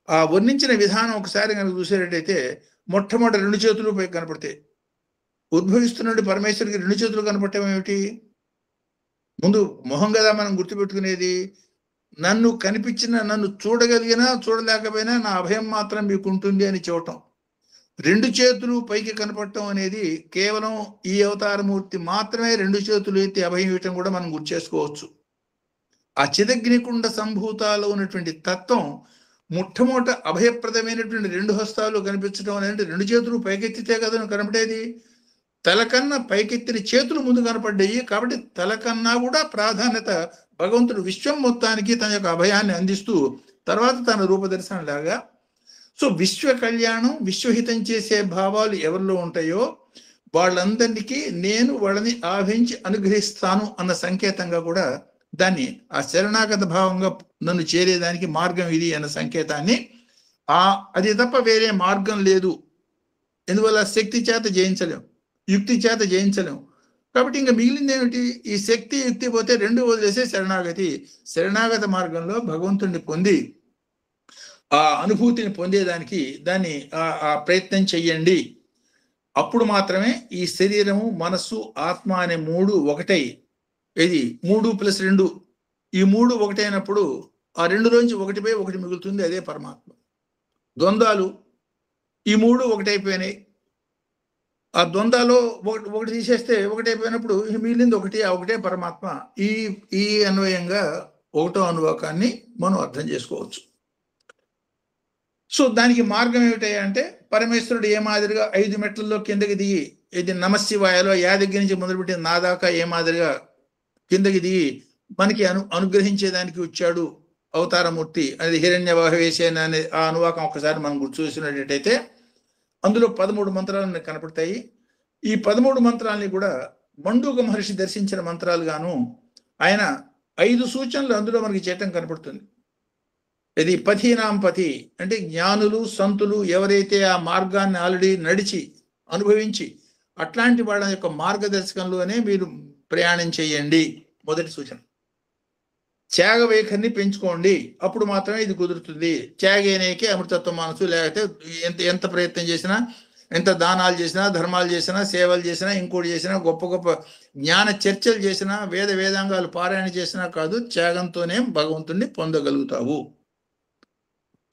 ఆ వర్ణించిన విధానం ఒకసారి కనుక చూసేటట్టయితే మొట్టమొదటి 2 చేతులు పై కనపడతాయి. ఉద్భవిస్తున్నటువంటి పరమేశ్వరికి 2 చేతులు కనపడటం ఏమిటి? ముందు మొహం కదా మనం గుర్తుపెట్టుకునేది. నన్ను కనిపించిన, నన్ను చూడగలిగినా చూడలేకపోయినా నా అభయం మాత్రం మీకు ఉంటుంది అని చూడటం. 2 చేతులు పైకి కనపడటం అనేది కేవలం ఈ అవతారమూర్తి మాత్రమే 2 చేతులు ఎత్తి అభయం ఇవ్వటం కూడా మనం గుర్తు చేసుకోవచ్చు. ఆ చిదగ్నికుండ సంభూతాలో ఉన్నటువంటి తత్వం మొట్టమొదట అభయప్రదమైనటువంటి 2 హస్తాలు కనిపించడం అనేది 2 చేతులు పైకెత్తితే కదా కనపడేది. తలకన్నా పైకెత్తిన చేతులు ముందు కనపడ్డాయి. కాబట్టి తలకన్నా కూడా ప్రాధాన్యత భగవంతుడు విశ్వం మొత్తానికి తన యొక్క అభయాన్ని అందిస్తూ తర్వాత తన రూపదర్శనం లాగా. సో విశ్వ కళ్యాణం, విశ్వహితం చేసే భావాలు ఎవరిలో ఉంటాయో వాళ్ళందరికీ నేను వాళ్ళని ఆవహించి అనుగ్రహిస్తాను అన్న సంకేతంగా కూడా దాన్ని ఆ శరణాగత భావంగా నన్ను చేరేదానికి మార్గం ఇది అన్న సంకేతాన్ని అది తప్ప వేరే మార్గం లేదు. ఎందువల్ల శక్తి చేత జయించలేం, యుక్తి చేత జయించలేం. కాబట్టి ఇంకా మిగిలింది ఏమిటి? ఈ శక్తి, యుక్తి పోతే 2 వదిలేసే శరణాగతి. శరణాగత మార్గంలో భగవంతుడిని పొంది ఆ అనుభూతిని పొందేదానికి దాన్ని ఆ ప్రయత్నం చెయ్యండి. అప్పుడు మాత్రమే ఈ శరీరము, మనస్సు, ఆత్మ అనే 3 ఒకటై, ఇది 3+2, ఈ 3 ఒకటైనప్పుడు ఆ 2లోంచి 1/1 మిగులుతుంది, అదే పరమాత్మ. ద్వంద్వాలు ఈ 3 ఒకటైపోయినాయి. ఆ ద్వంద్వాలో ఒకటి తీసేస్తే ఒకటైపోయినప్పుడు మిగిలింది ఒకటి, ఆ ఒకటే పరమాత్మ. ఈ అన్వయంగా 1వ అనువాకాన్ని మనం అర్థం చేసుకోవచ్చు. సో దానికి మార్గం ఏమిటయ్యా అంటే పరమేశ్వరుడు ఏ మాదిరిగా 5 మెట్లలో కిందకి దిగి, ఇది నమశివాయలో యా దగ్గర నుంచి మొదలుపెట్టి నా దాకా ఏ మాదిరిగా కిందకి దిగి మనకి అనుగ్రహించేదానికి వచ్చాడు అవతారమూర్తి అనేది హిరణ్యవాహవేశేన అనే ఆ అనువాకం ఒకసారి మనం గుర్తు చూసినట్టయితే అందులో 13 మంత్రాలు కనపడతాయి. ఈ 13 మంత్రాలని కూడా మండూక మహర్షి దర్శించిన మంత్రాలు గాను ఆయన 5 సూచనలు అందులో మనకి చేయటం కనపడుతుంది. ఇది పథీనాం పథి అంటే జ్ఞానులు, సంతులు ఎవరైతే ఆ మార్గాన్ని ఆల్రెడీ నడిచి అనుభవించి అట్లాంటి వాళ్ళ యొక్క మార్గదర్శకంలోనే మీరు ప్రయాణం చేయండి. మొదటి సూచన. త్యాగ వైఖరిని పెంచుకోండి, అప్పుడు మాత్రమే ఇది కుదురుతుంది. త్యాగేనేకే అమృతత్వ మనసు. లేకపోతే ఎంత ప్రయత్నం చేసినా, ఎంత దానాలు చేసినా, ధర్మాలు చేసినా, సేవలు చేసినా, ఇంకోటి చేసినా, గొప్ప గొప్ప జ్ఞాన చర్చలు చేసినా, వేదాంగాలు పారాయణ చేసినా కాదు, త్యాగంతోనే భగవంతుణ్ణి పొందగలుగుతావు.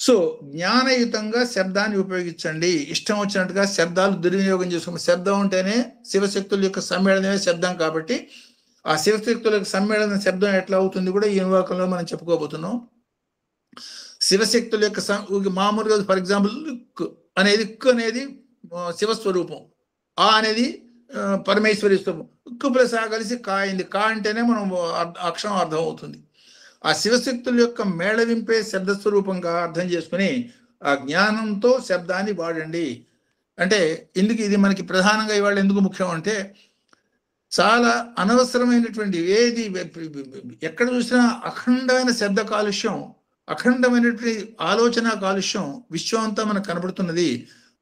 సో జ్ఞానయుతంగా శబ్దాన్ని ఉపయోగించండి. ఇష్టం వచ్చినట్టుగా శబ్దాలు దుర్వినియోగం చేసుకోండి. శబ్దం ఉంటేనే శివశక్తుల యొక్క సమ్మేళనమే శబ్దం. కాబట్టి ఆ శివశక్తుల యొక్క సమ్మేళన శబ్దం ఎట్లా అవుతుంది కూడా ఈ అనువాకంలో మనం చెప్పుకోబోతున్నాం. శివశక్తుల యొక్క మామూలుగా ఫర్ ఎగ్జాంపుల్ క్ అనేది శివస్వరూపం, ఆ అనేది పరమేశ్వరి స్వరూపం. క్+ఆ కలిసి కా అయింది. కా అంటేనే మనం అక్షరం అర్థం అవుతుంది. ఆ శివశక్తుల యొక్క మేళవింపే శబ్దస్వరూపంగా అర్థం చేసుకుని ఆ జ్ఞానంతో శబ్దాన్ని వాడండి. అంటే ఎందుకు ఇది మనకి ప్రధానంగా ఇవాళ ఎందుకు ముఖ్యం అంటే చాలా అనవసరమైనటువంటి ఏది ఎక్కడ చూసినా అఖండమైన శబ్ద కాలుష్యం, అఖండమైనటువంటి ఆలోచన కాలుష్యం విశ్వం అంతా మనకు కనబడుతున్నది.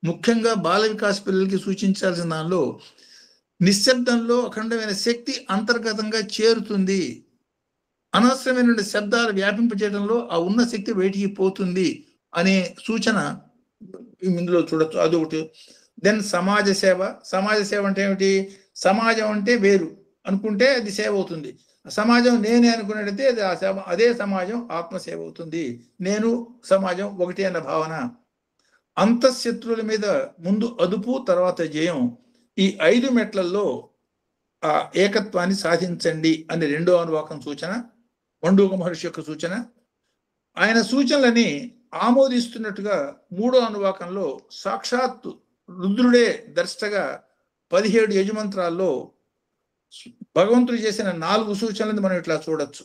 ముఖ్యంగా బాల వికాస్ పిల్లలకి సూచించాల్సిన దానిలో నిశ్శబ్దంలో అఖండమైన శక్తి అంతర్గతంగా చేరుతుంది. అనవసరమైన శబ్దాలు వ్యాపింపజేయడంలో ఆ ఉన్న శక్తి బయటికి పోతుంది అనే సూచన ఇందులో చూడొచ్చు. అదొకటి. దెన్ సమాజ సేవ. సమాజ సేవ అంటే ఏమిటి? సమాజం అంటే వేరు అనుకుంటే అది సేవ అవుతుంది. సమాజం నేనే అనుకున్నట్టయితే అది ఆ సేవ, అదే సమాజం ఆత్మసేవ అవుతుంది. నేను సమాజం ఒకటి అన్న భావన. అంతఃశత్రువుల మీద ముందు అదుపు, తర్వాత జయం. ఈ 5 మెట్లల్లో ఆ ఏకత్వాన్ని సాధించండి అని 2వ అనువాకం సూచన, మండూక మహర్షి యొక్క సూచన. ఆయన సూచనలని ఆమోదిస్తున్నట్టుగా 3వ అనువాకంలో సాక్షాత్ రుద్రుడే దర్శగా 17 యజుమంత్రాల్లో భగవంతుడు చేసిన 4 సూచనలను మనం ఇట్లా చూడొచ్చు.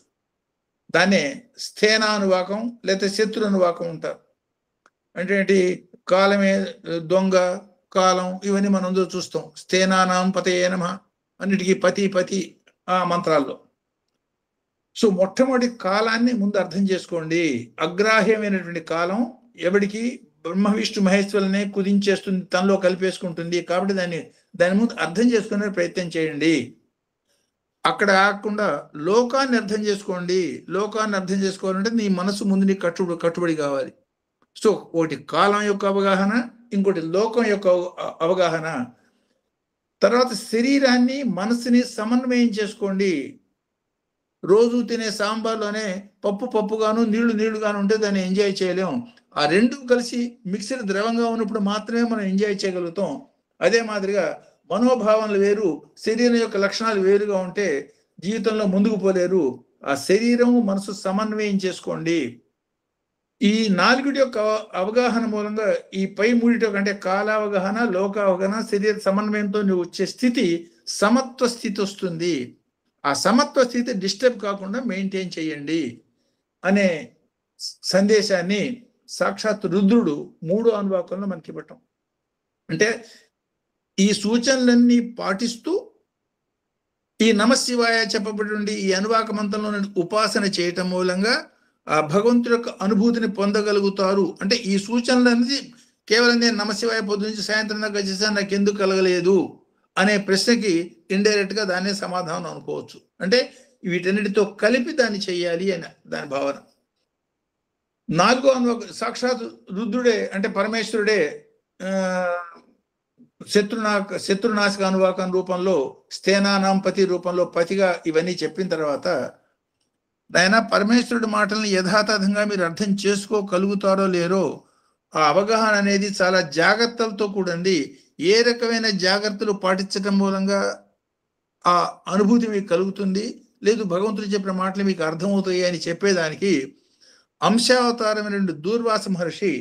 దాన్నే స్థేనానువాకం లేకపోతే శత్రు అనువాకం ఉంటారు. అంటే ఏంటి? కాలమే దొంగ, కాలం, ఇవన్నీ మనం అందరూ చూస్తాం. స్థేనానాం పతయే నమః అన్నిటికీ పతి ఆ మంత్రాల్లో. సో మొట్టమొదటి కాలాన్ని ముందు అర్థం చేసుకోండి. అగ్రాహ్యమైనటువంటి కాలం ఎవడికి? బ్రహ్మ విష్ణు మహేశ్వరులనే కుదించేస్తుంది, తనలో కలిపేసుకుంటుంది. కాబట్టి దాని ముందు అర్థం చేసుకునే ప్రయత్నం చేయండి. అక్కడ కాకుండా లోకాన్ని అర్థం చేసుకోండి. లోకాన్ని అర్థం చేసుకోవాలంటే నీ మనసు ముందు నీ కట్టుబడి కావాలి. సో ఒకటి కాలం యొక్క అవగాహన, ఇంకోటి లోకం యొక్క అవగాహన. తర్వాత శరీరాన్ని మనసుని సమన్వయం చేసుకోండి. రోజు తినే సాంబార్లోనే పప్పుగాను నీళ్లుగాను ఉంటే దాన్ని ఎంజాయ్ చేయలేం. ఆ రెండు కలిసి మిక్సర్ ద్రవంగా ఉన్నప్పుడు మాత్రమే మనం ఎంజాయ్ చేయగలుగుతాం. అదే మాదిరిగా మనోభావాలు వేరు, శరీరం యొక్క లక్షణాలు వేరుగా ఉంటే జీవితంలో ముందుకు పోలేరు. ఆ శరీరం మనసు సమన్వయం చేసుకోండి. ఈ 4 యొక్క అవగాహన మూలంగా ఈ పై 3 అంటే కాలావగాహన, లోకావగాహన, శరీర సమన్వయంతో నువ్వు వచ్చే స్థితి సమత్వ స్థితి వస్తుంది. ఆ సమత్వ స్థితి డిస్టర్బ్ కాకుండా మెయింటైన్ చేయండి అనే సందేశాన్ని సాక్షాత్ రుద్రుడు 3వ అనువాకంలో మనకి ఇవ్వటం. అంటే ఈ సూచనలన్నీ పాటిస్తూ ఈ నమశివాయ చెప్పబడి ఈ అనువాక మంత్రంలో ఉపాసన చేయటం మూలంగా ఆ భగవంతుడి యొక్క అనుభూతిని పొందగలుగుతారు. అంటే ఈ సూచనలు అనేది కేవలం నేను నమశివాయ పొద్దు నుంచి సాయంత్రం దాకా చేశాను, నాకు ఎందుకు కలగలేదు అనే ప్రశ్నకి ఇండైరెక్ట్ గా దాన్నే సమాధానం అనుకోవచ్చు. అంటే వీటన్నిటితో కలిపి దాన్ని చెయ్యాలి అని దాని భావన. 4వ అనువాకం సాక్షాత్ రుద్రుడే అంటే పరమేశ్వరుడే శత్రునాశక అనువాకం రూపంలో, స్థేనానాం పతి రూపంలో పతిగా ఇవన్నీ చెప్పిన తర్వాత ఆయన పరమేశ్వరుడి మాటలను యథాతథంగా మీరు అర్థం చేసుకోగలుగుతారో లేరో ఆ అవగాహన అనేది చాలా జాగ్రత్తలతో కూడండి. ఏ రకమైన జాగ్రత్తలు పాటించడం మూలంగా ఆ అనుభూతి మీకు కలుగుతుంది, లేదు భగవంతుడు చెప్పిన మాటలు మీకు అర్థమవుతాయి అని చెప్పేదానికి అంశావతారమైన దూర్వాస మహర్షి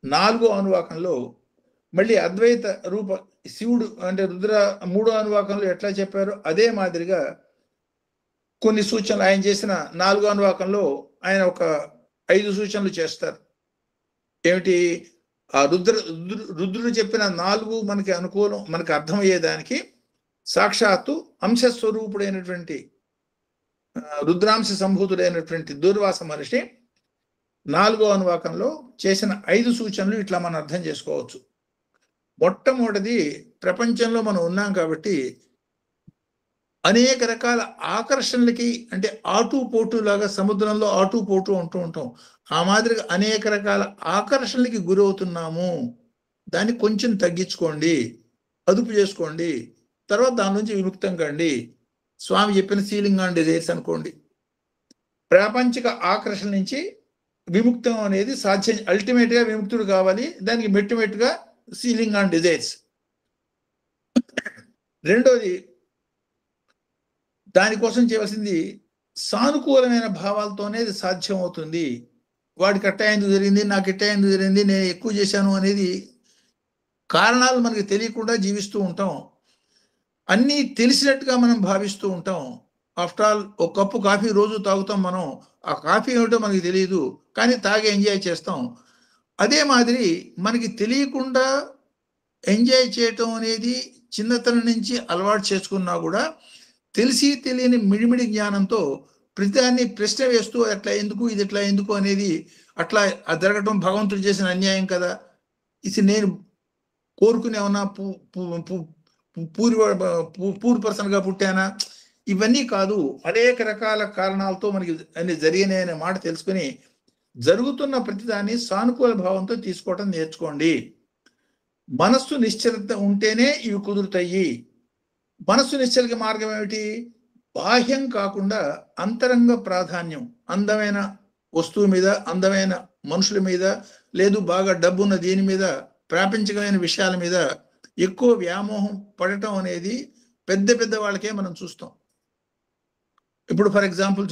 4వ అనువాకంలో మళ్ళీ అద్వైత రూప శివుడు అంటే రుద్ర 3వ అనువాకంలో ఎట్లా చెప్పారో అదే మాదిరిగా కొన్ని సూచనలు ఆయన చేసిన 4వ అనువాకంలో ఆయన ఒక 5 సూచనలు చేస్తారు. ఏమిటి? ఆ రుద్రుడు చెప్పిన 4 మనకి అనుకూలం, మనకి అర్థమయ్యేదానికి సాక్షాత్తు అంశస్వరూపుడైనటువంటి రుద్రాంశ సంభూతుడైనటువంటి దూర్వాస మహర్షి 4వ అనువాకంలో చేసిన 5 సూచనలు ఇట్లా మనం అర్థం చేసుకోవచ్చు. మొట్టమొదటిది, ప్రపంచంలో మనం ఉన్నాం కాబట్టి అనేక రకాల ఆకర్షణలకి, అంటే ఆటుపోటు లాగా సముద్రంలో ఆటుపోటు ఉంటూ ఉంటాం, ఆ మాదిరిగా అనేక రకాల ఆకర్షణలకి గురవుతున్నాము. దాన్ని కొంచెం తగ్గించుకోండి, అదుపు చేసుకోండి, తర్వాత దాని నుంచి విముక్తం కండి. స్వామి చెప్పిన సీలింగ్ ఆన్ డిజైర్స్ అనుకోండి. ప్రాపంచిక ఆకర్షణ నుంచి విముక్తం అనేది సాధ్యం. అల్టిమేట్ గా విముక్తుడు కావాలి, దానికి మెట్టుగా సీలింగ్ ఆన్ డిజైర్స్. రెండోది, దానికోసం చేయవలసింది సానుకూలమైన భావాలతోనే సాధ్యం అవుతుంది. వాడికి అట్టా ఎందుకు జరిగింది, నాకు ఇట్టా ఎందుకు జరిగింది, నేను ఎక్కువ చేశాను అనేది కారణాలు మనకి తెలియకుండా జీవిస్తూ ఉంటాం. అన్నీ తెలిసినట్టుగా మనం భావిస్తూ ఉంటాం. ఆఫ్టర్ ఆల్ ఒక కప్పు కాఫీ రోజు తాగుతాం మనం, ఆ కాఫీ ఏమిటో మనకి తెలియదు, కానీ తాగి ఎంజాయ్ చేస్తాం. అదే మాదిరి మనకి తెలియకుండా ఎంజాయ్ చేయటం అనేది చిన్నతనం నుంచి అలవాటు చేసుకున్నా కూడా తెలిసి తెలియని మిడిమిడి జ్ఞానంతో ప్రతిదాన్ని ప్రశ్న వేస్తూ అట్లా ఎందుకు, ఇది ఎట్లా ఎందుకు అనేది అట్లా జరగటం భగవంతుడు చేసిన అన్యాయం కదా, ఇది నేను కోరుకునే ఏమన్నా పూర్ పర్సన్గా పుట్టానా, ఇవన్నీ కాదు, అనేక రకాల కారణాలతో మనకి అన్ని జరిగినాయి అనే మాట తెలుసుకుని జరుగుతున్న ప్రతిదాన్ని సానుకూల భావంతో తీసుకోవటం నేర్చుకోండి. మనస్సు నిశ్చలత ఉంటేనే ఇవి కుదురుతాయి. మనస్సు నిశ్చలకి మార్గం ఏమిటి? బాహ్యం కాకుండా అంతరంగ ప్రాధాన్యం, అందమైన వస్తువు మీద, అందమైన మనుషుల మీద, లేదు బాగా డబ్బున్న దీని మీద, ప్రాపంచికమైన విషయాల మీద ఎక్కువ వ్యామోహం పడటం అనేది పెద్ద పెద్ద వాళ్ళకే మనం చూస్తాం. ఇప్పుడు ఫర్ ఎగ్జాంపుల్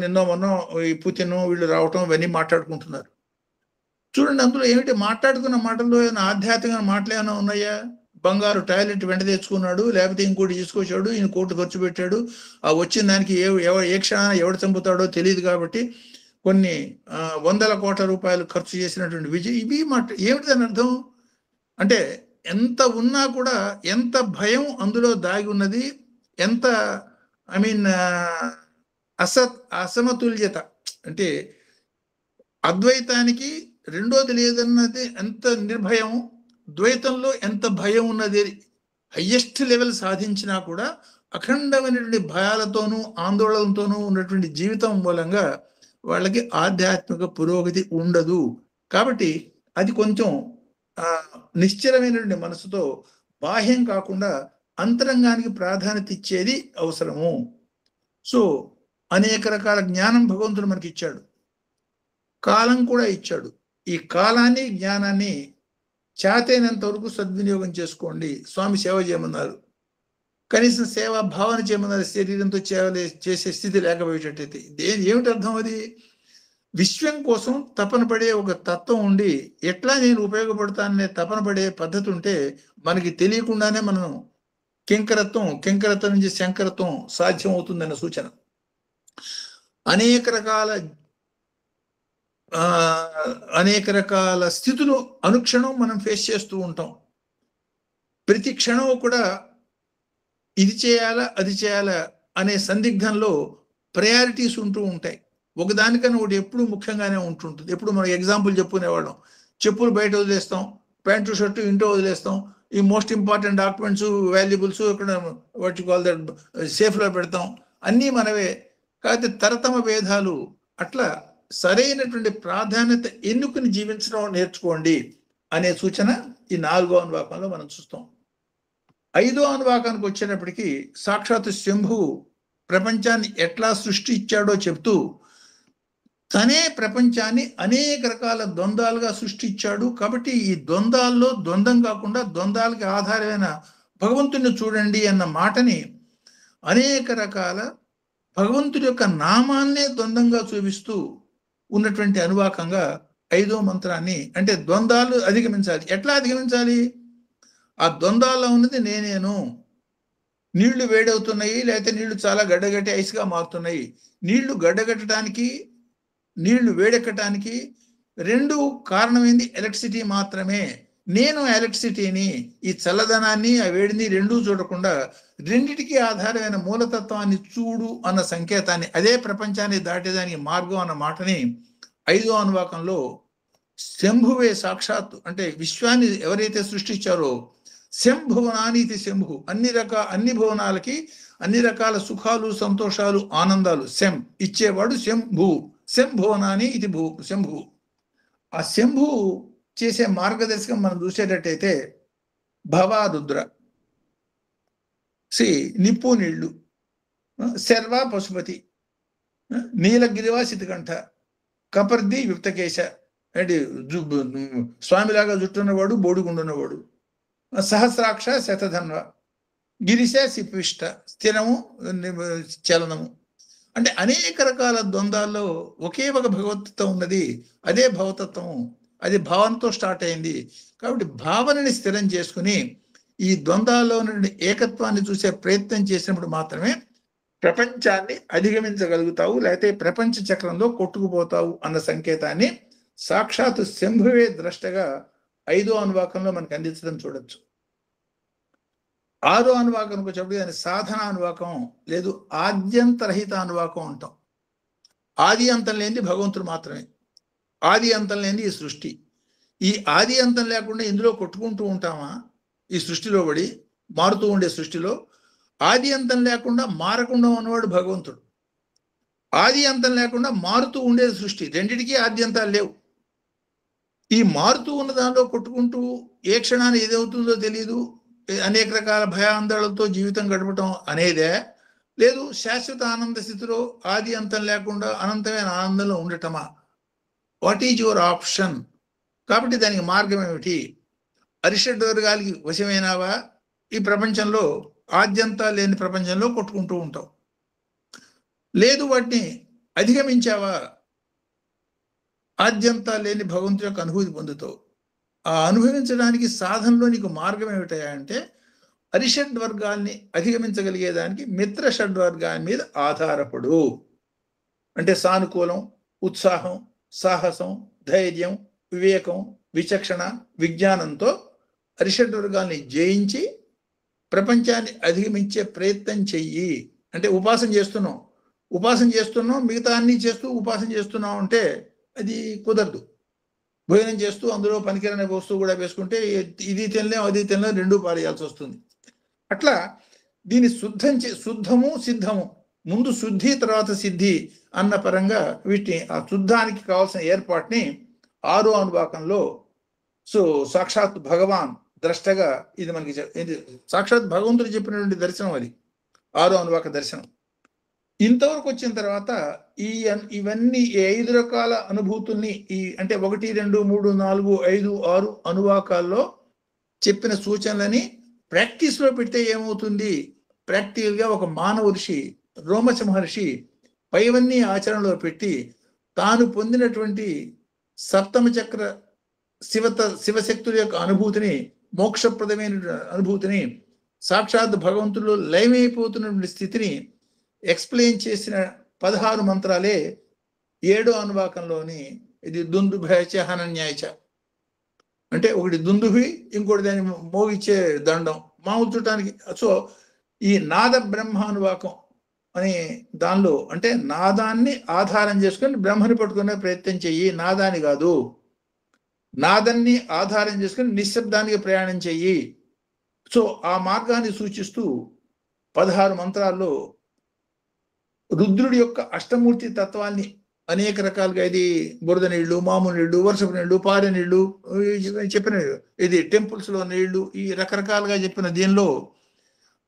నిన్న మొన్న ఈ పుతిన్ వీళ్ళు రావటం ఇవన్నీ మాట్లాడుకుంటున్నారు. చూడండి, అందులో ఏమిటి మాట్లాడుకున్న మాటల్లో ఏమైనా ఆధ్యాత్మిక మాటలు ఏమైనా ఉన్నాయా? బంగారు టాయిలెట్ వెంట తెచ్చుకున్నాడు, లేకపోతే ఇంకోటి తీసుకొచ్చాడు, ఈయన కోట్లు ఖర్చు పెట్టాడు, ఆ వచ్చిన దానికి ఏ క్షణాన ఎవడు చంపుతాడో తెలియదు కాబట్టి కొన్ని వందల కోట్ల రూపాయలు ఖర్చు చేసినటువంటి విజయ్, ఇవి మాట ఏమిటి దాని అర్థం? అంటే ఎంత ఉన్నా కూడా ఎంత భయం అందులో దాగి ఉన్నది, ఎంత అసమతుల్యత, అంటే అద్వైతానికి రెండోది లేదన్నది ఎంత నిర్భయం, ద్వైతంలో ఎంత భయం ఉన్నది. హయ్యెస్ట్ లెవెల్ సాధించినా కూడా అఖండమైనటువంటి భయాలతోనూ ఆందోళనతోనూ ఉన్నటువంటి జీవితం మూలంగా వాళ్ళకి ఆధ్యాత్మిక పురోగతి ఉండదు. కాబట్టి అది కొంచెం నిశ్చలమైనటువంటి మనసుతో బాహ్యం కాకుండా అంతరంగానికి ప్రాధాన్యత ఇచ్చేది అవసరము. సో అనేక రకాల జ్ఞానం భగవంతుడు మనకి ఇచ్చాడు, కాలం కూడా ఇచ్చాడు. ఈ కాలాన్ని జ్ఞానాన్ని చేతైనంత వరకు సద్వినియోగం చేసుకోండి. స్వామి సేవ చేయమన్నారు, కనీసం సేవా భావన చేయమన్నారు. శరీరంతో చేసే స్థితి లేకపోయేటట్టయితే ఏమిటి అర్థం? అది విశ్వం కోసం తపన పడే ఒక తత్వం ఉండి ఎట్లా నేను ఉపయోగపడతాననే తపన పడే పద్ధతి ఉంటే మనకి తెలియకుండానే మనం కింకరత్వం నుంచి శంకరత్వం సాధ్యం అవుతుందన్న సూచన. అనేక రకాల స్థితులు అనుక్షణం మనం ఫేస్ చేస్తూ ఉంటాం. ప్రతి క్షణం కూడా ఇది చేయాలా అది చేయాలా అనే సందిగ్ధంలో ప్రయారిటీస్ ఉంటూ ఉంటాయి. ఒకదానికన్నా ఒకటి ఎప్పుడు ముఖ్యంగానే ఉంటుంటుంది. ఎప్పుడు మనం ఎగ్జాంపుల్ చెప్పుకునేవాళ్ళం, చెప్పులు బయట వదిలేస్తాం, ప్యాంటు షర్టు ఇంట్లో వదిలేస్తాం, ఈ మోస్ట్ ఇంపార్టెంట్ డాక్యుమెంట్స్ వాల్యుబుల్స్ ఇక్కడ వాట్ యు కాల్ దట్ సేఫ్లో పెడతాం, అన్నీ మనవే. కాకపోతే తరతమ భేదాలు. అట్లా సరైనటువంటి ప్రాధాన్యత ఎన్నుకుని జీవించడం నేర్చుకోండి అనే సూచన ఈ 4వ అనువాకంలో మనం చూస్తాం. 5వ అనువాకానికి వచ్చేటప్పటికి సాక్షాత్ శంభువు ప్రపంచాన్ని ఎట్లా సృష్టించాడో చెప్తూ తనే ప్రపంచాన్ని అనేక రకాల ద్వంద్వాలుగా సృష్టించాడు. కాబట్టి ఈ ద్వంద్వాల్లో ద్వంద్వం కాకుండా ద్వంద్వాలకి ఆధారమైన భగవంతుని చూడండి అన్న మాటని అనేక రకాల భగవంతుడి యొక్క నామాన్నే ద్వంద్వంగా చూపిస్తూ ఉన్నటువంటి అనువాకంగా 5వ మంత్రాన్ని, అంటే ద్వంద్వాలు అధిగమించాలి. ఎట్లా అధిగమించాలి? ఆ ద్వంద్వాల్లో ఉన్నది నేనేను. నీళ్లు వేడవుతున్నాయి, లేకపోతే నీళ్లు చాలా గడ్డగట్టి ఐస్గా మారుతున్నాయి. నీళ్లు గడ్డగట్టడానికి, నీళ్లు వేడెక్కటానికి రెండు కారణమైంది ఎలక్ట్రిసిటీ మాత్రమే. నేను ఎలక్ట్రిసిటీని, ఈ చల్లదనాన్ని, ఆ వేడిని రెండూ చూడకుండా రెండిటికి ఆధారమైన మూలతత్వాన్ని చూడు అన్న సంకేతాన్ని, అదే ప్రపంచాన్ని దాటేదానికి మార్గం అన్న మాటని 5వ అనువాకంలో శంభువే సాక్షాత్తు, అంటే విశ్వాన్ని ఎవరైతే సృష్టించారో శంభువనానీతి శంభు, అన్ని భువనాలకి అన్ని రకాల సుఖాలు, సంతోషాలు, ఆనందాలు ఇచ్చేవాడు శంభువనాని ఇది శంభు. ఆ శంభు చేసే మార్గదర్శకం మనం చూసేటట్టయితే భవారుద్ర, నిప్పు నీళ్లు, శర్వ పశుపతి, నీలగిరివా శితికంఠ, కపర్ది యుక్తకేశ, అంటే స్వామిలాగా జుట్టున్నవాడు, బోడిగుండున్నవాడు, సహస్రాక్ష శతధన్వ, గిరిశ సిపిష్ట, స్థిరము చలనము. అంటే అనేక రకాల ద్వంద్వాల్లో ఒకే ఒక భగవతత్వం ఉన్నది. అదే భవతత్వము, అది భావంతో స్టార్ట్ అయింది. కాబట్టి భావనని స్థిరం చేసుకుని ఈ ద్వంద్వాల్లో నుండి ఏకత్వాన్ని చూసే ప్రయత్నం చేసినప్పుడు మాత్రమే ప్రపంచాన్ని అధిగమించగలుగుతావు, లేకపోతే ప్రపంచ చక్రంలో కొట్టుకుపోతావు అన్న సంకేతాన్ని సాక్షాత్ శంభువే ద్రష్టగా 5వ అనువాకంలో మనకు అందించడం చూడొచ్చు. 6వ అనువాకానికి వచ్చేప్పుడు దాన్ని సాధన అనువాకం, లేదు ఆద్యంతరహిత అనువాకం అంటాం. ఆది అంతం లేనిది భగవంతుడు మాత్రమే, ఆది అంతం లేనిది ఈ సృష్టి. ఈ ఆది అంతం లేకుండా ఇందులో కొట్టుకుంటూ ఉంటామా? ఈ సృష్టిలో పడి మారుతూ ఉండే సృష్టిలో ఆది అంతం లేకుండా మారకుండా ఉన్నవాడు భగవంతుడు. ఆది అంతం లేకుండా మారుతూ ఉండేది సృష్టి. రెండిటికీ ఆది అంతాలు లేవు. ఈ మారుతూ ఉన్న దానిలో కొట్టుకుంటూ ఏ క్షణాన్ని ఏదవుతుందో తెలియదు, అనేక రకాల భయాందోళనలతో జీవితం గడపటం అనేదే, లేదు శాశ్వత ఆనంద స్థితిలో ఆది అంతం లేకుండా అనంతమైన ఆనందంలో ఉండటమా? What is your option? కాబట్టి దానికి మార్గం ఏమిటి? అరిషడ్ వర్గాలకి వశమైనావా? ఈ ప్రపంచంలో ఆద్యంతా లేని ప్రపంచంలో కొట్టుకుంటూ ఉంటావు. లేదు వాటిని అధిగమించావా? ఆద్యంతా లేని భగవంతుడి యొక్క అనుభూతి పొందుతావు. ఆ అనుభవించడానికి సాధనలో నీకు మార్గం ఏమిటయా అంటే అరిషడ్ వర్గాల్ని అధిగమించగలిగేదానికి మిత్ర షడ్వర్గాల మీద ఆధారపడు. అంటే సానుకూలం, ఉత్సాహం, సాహసం, ధైర్యం, వివేకం, విచక్షణ, విజ్ఞానంతో అరిషడ్ వర్గాల్ని జయించి ప్రపంచాన్ని అధిగమించే ప్రయత్నం చెయ్యి. అంటే ఉపాసన చేస్తున్నాం మిగతా అన్ని చేస్తూ ఉపాసన చేస్తున్నాం అంటే అది కుదరదు. భోజనం చేస్తూ అందులో పనికిరనే వస్తువు కూడా వేసుకుంటే ఇది తినలేం అది తినలేం, రెండూ పారేయాల్సి వస్తుంది. అట్లా దీన్ని శుద్ధము సిద్ధము, ముందు శుద్ధి తర్వాత సిద్ధి అన్న పరంగా వీటిని ఆ శుద్ధానికి కావాల్సిన ఏర్పాటుని 6వ అనువాకంలో సాక్షాత్ భగవాన్ ద్రష్టగా ఇది మనకి సాక్షాత్ భగవంతుడు చెప్పినటువంటి దర్శనం అది 6వ అనువాక దర్శనం. ఇంతవరకు వచ్చిన తర్వాత ఇవన్నీ 5 రకాల అనుభూతుల్ని అంటే 1, 2, 3, 4, 5, 6 అనువాకాల్లో చెప్పిన సూచనలని ప్రాక్టీస్లో పెడితే ఏమవుతుంది? ప్రాక్టికల్గా ఒక మానవ ఋషి రోమశ మహర్షి పైవన్నీ ఆచరణలో పెట్టి తాను పొందినటువంటి సప్తమ చక్ర శివశక్తుల యొక్క అనుభూతిని, మోక్షప్రదమైన అనుభూతిని, సాక్షాత్ భగవంతుల్లో లయమైపోతున్నటువంటి స్థితిని ఎక్స్ప్లెయిన్ చేసిన 16 మంత్రాలే 7వ అనువాకంలోని ఇది దుందుభయచ హనన్యాయచ. అంటే ఒకటి దుందుభి, ఇంకోటి దాన్ని మోగిచ్చే దండం మామూలు చూడటానికి. ఈ నాద బ్రహ్మానువాకం అనే దానిలో అంటే నాదాన్ని ఆధారం చేసుకొని బ్రహ్మని పట్టుకునే ప్రయత్నం చెయ్యి, నాదాన్ని కాదు. నాదాన్ని ఆధారం చేసుకొని నిశ్శబ్దానికి ప్రయాణం చెయ్యి. ఆ మార్గాన్ని సూచిస్తూ 16 మంత్రాల్లో రుద్రుడి యొక్క అష్టమూర్తి తత్వాన్ని అనేక రకాలుగా, ఇది బురద నీళ్లు, మామూలు నీళ్లు, వర్షపు నీళ్లు, పారే నీళ్లు చెప్పిన, ఇది టెంపుల్స్ లో నీళ్లు, ఈ రకరకాలుగా చెప్పిన దీనిలో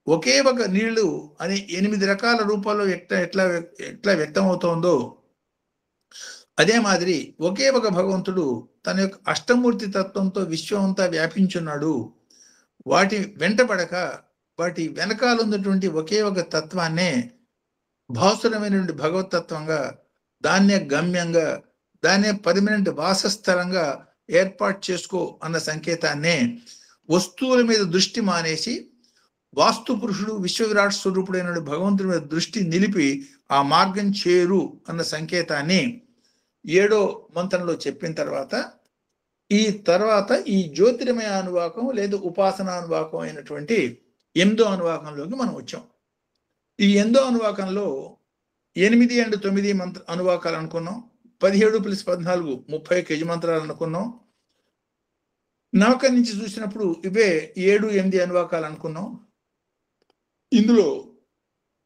ఒకే ఒక నీళ్లు అని 8 రకాల రూపాల్లో ఎట్లా వ్యక్తం అవుతోందో అదే మాదిరి ఒకే ఒక భగవంతుడు తన యొక్క అష్టమూర్తి తత్వంతో విశ్వం అంతా వ్యాపించున్నాడు. వాటి వెంటపడక వాటి వెనకాల ఉన్నటువంటి ఒకే ఒక తత్వాన్నే భాసురమైనటువంటి భగవతత్వంగా, దాన్నే గమ్యంగా, దాన్నే పర్మనెంట్ వాసస్థలంగా ఏర్పాటు చేసుకో అన్న సంకేతాన్నే వస్తువుల మీద దృష్టి మానేసి వాస్తు పురుషుడు విశ్వవిరాట్ స్వరూపుడైన భగవంతుడి మీద దృష్టి నిలిపి ఆ మార్గం చేరు అన్న సంకేతాన్ని 7వ మంత్రంలో చెప్పిన తర్వాత ఈ జ్యోతిర్మయ అనువాకం లేదా ఉపాసనానువాకం అయినటువంటి 8వ అనువాకంలోకి మనం వచ్చాం. ఈ 8వ అనువాకంలో 8 and 9 అనువాకాలు అనుకున్నాం. 17 + 14 30 యజమంత్రాలు అనుకున్నాం. నవక నుంచి చూసినప్పుడు ఇవే 7, 8 అనువాకాలు అనుకున్నాం. ఇందులో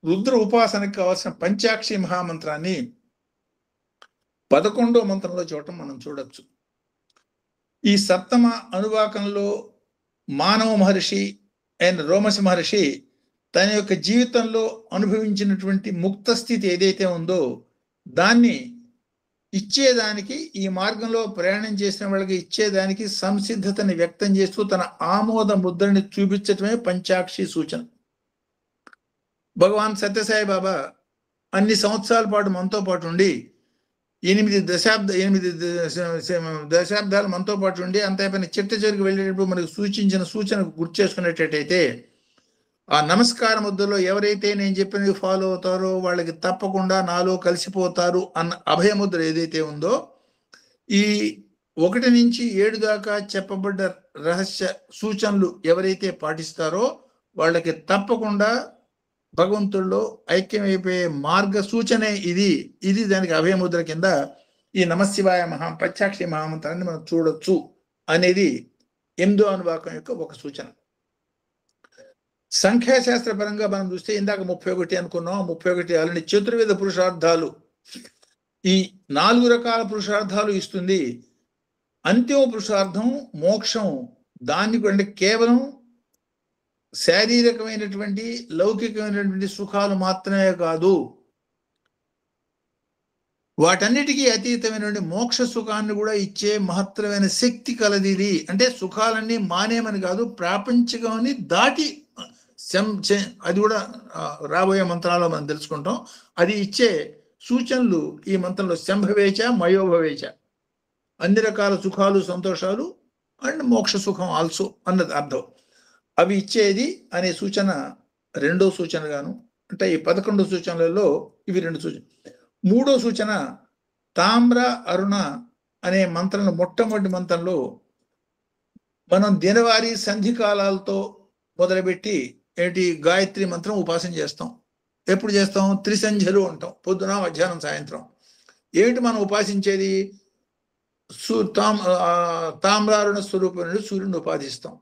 రుద్ర ఉపాసనకి కావాల్సిన పంచాక్షి మహామంత్రాన్ని 11వ మంత్రంలో చూడటం మనం చూడొచ్చు. ఈ సప్తమ అనువాకంలో మానవ మహర్షి అండ్ రోమశ మహర్షి తన యొక్క జీవితంలో అనుభవించినటువంటి ముక్త స్థితి ఏదైతే ఉందో దాన్ని ఇచ్చేదానికి, ఈ మార్గంలో ప్రయాణం చేసిన వాళ్ళకి ఇచ్చేదానికి సంసిద్ధతని వ్యక్తం చేస్తూ తన ఆమోద ముద్రని చూపించటమే పంచాక్షి సూచన. భగవాన్ సత్యసాయి బాబా అన్ని సంవత్సరాల పాటు మనతో పాటు ఉండి 8 దశాబ్దాలు మనతో పాటు ఉండి అంతైపోయిన చిట్ట చివరికి వెళ్ళేటప్పుడు మనకు సూచించిన సూచనకు గుర్తు చేసుకునేటట్టయితే ఆ నమస్కార ముద్రలో ఎవరైతే నేను చెప్పినవి ఫాలో అవుతారో వాళ్ళకి తప్పకుండా నాలో కలిసిపోతారు అన్న అభయముద్ర ఏదైతే ఉందో, ఈ 1 నుంచి 7 దాకా చెప్పబడ్డ రహస్య సూచనలు ఎవరైతే పాటిస్తారో వాళ్ళకి తప్పకుండా భగవంతుల్లో ఐక్యమైపోయే మార్గ సూచనే ఇది దానికి అభయముద్ర కింద ఈ నమశివాయ పంచాక్షి మహామంత్రాన్ని మనం చూడొచ్చు అనేది 8వ అనువాకం యొక్క ఒక సూచన. సంఖ్యాశాస్త్ర పరంగా మనం చూస్తే ఇందాక 31 అనుకున్నాం. 31 అలాంటి చతుర్విధ పురుషార్థాలు, ఈ 4 రకాల పురుషార్థాలు ఇస్తుంది. అంతిమ పురుషార్థం మోక్షం. దాన్ని అంటే కేవలం శారీరకమైనటువంటి లౌకికమైనటువంటి సుఖాలు మాత్రమే కాదు, వాటన్నిటికీ అతీతమైనటువంటి మోక్ష సుఖాన్ని కూడా ఇచ్చే మహత్తరమైన శక్తి కలది ఇది. అంటే సుఖాలన్నీ మానేమని కాదు, ప్రాపంచికాన్ని దాటి అది కూడా రాబోయే మంత్రాల్లో మనం తెలుసుకుంటాం. అది ఇచ్చే సూచనలు ఈ మంత్రంలో శంభవేచ మయోభవేచ, అన్ని రకాల సుఖాలు సంతోషాలు అండ్ మోక్ష సుఖం ఆల్సో అన్నది అర్థం. అవి ఇచ్చేది అనే సూచన రెండో సూచనగాను. అంటే ఈ 11 సూచనలలో ఇవి 2 సూచన. మూడో సూచన తామ్ర అరుణ అనే మంత్రంలో మొట్టమొదటి మంత్రంలో మనం దినవారీ సంధి కాలాలతో మొదలుపెట్టి ఏంటి గాయత్రి మంత్రం ఉపాసన చేస్తాం. ఎప్పుడు చేస్తాం? త్రిసంధ్యలు అంటాం, పొద్దున మధ్యాహ్నం సాయంత్రం. ఏమిటి మనం ఉపాసించేది? తామ్రారుణ స్వరూపం నుండి సూర్యుని ఉపాసిస్తాం.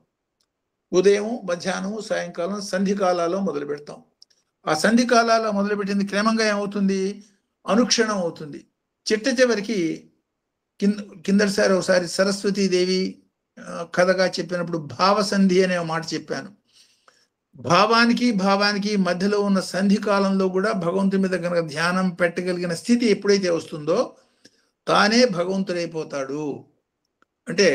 ఉదయం మధ్యాహ్నం సాయంకాలం సంధి కాలాల్లో మొదలు పెడతాం. ఆ సంధి కాలాల్లో మొదలుపెట్టింది క్రమంగా ఏమవుతుంది? అనుక్షణం అవుతుంది. చివరికి కిందటిసారి ఒకసారి సరస్వతీదేవి కథగా చెప్పినప్పుడు భావసంధి అనే మాట చెప్పాను. భావానికి మధ్యలో ఉన్న సంధి కాలంలో కూడా భగవంతుడి మీద కనుక ధ్యానం పెట్టగలిగిన స్థితి ఎప్పుడైతే వస్తుందో తానే భగవంతుడైపోతాడు. అంటే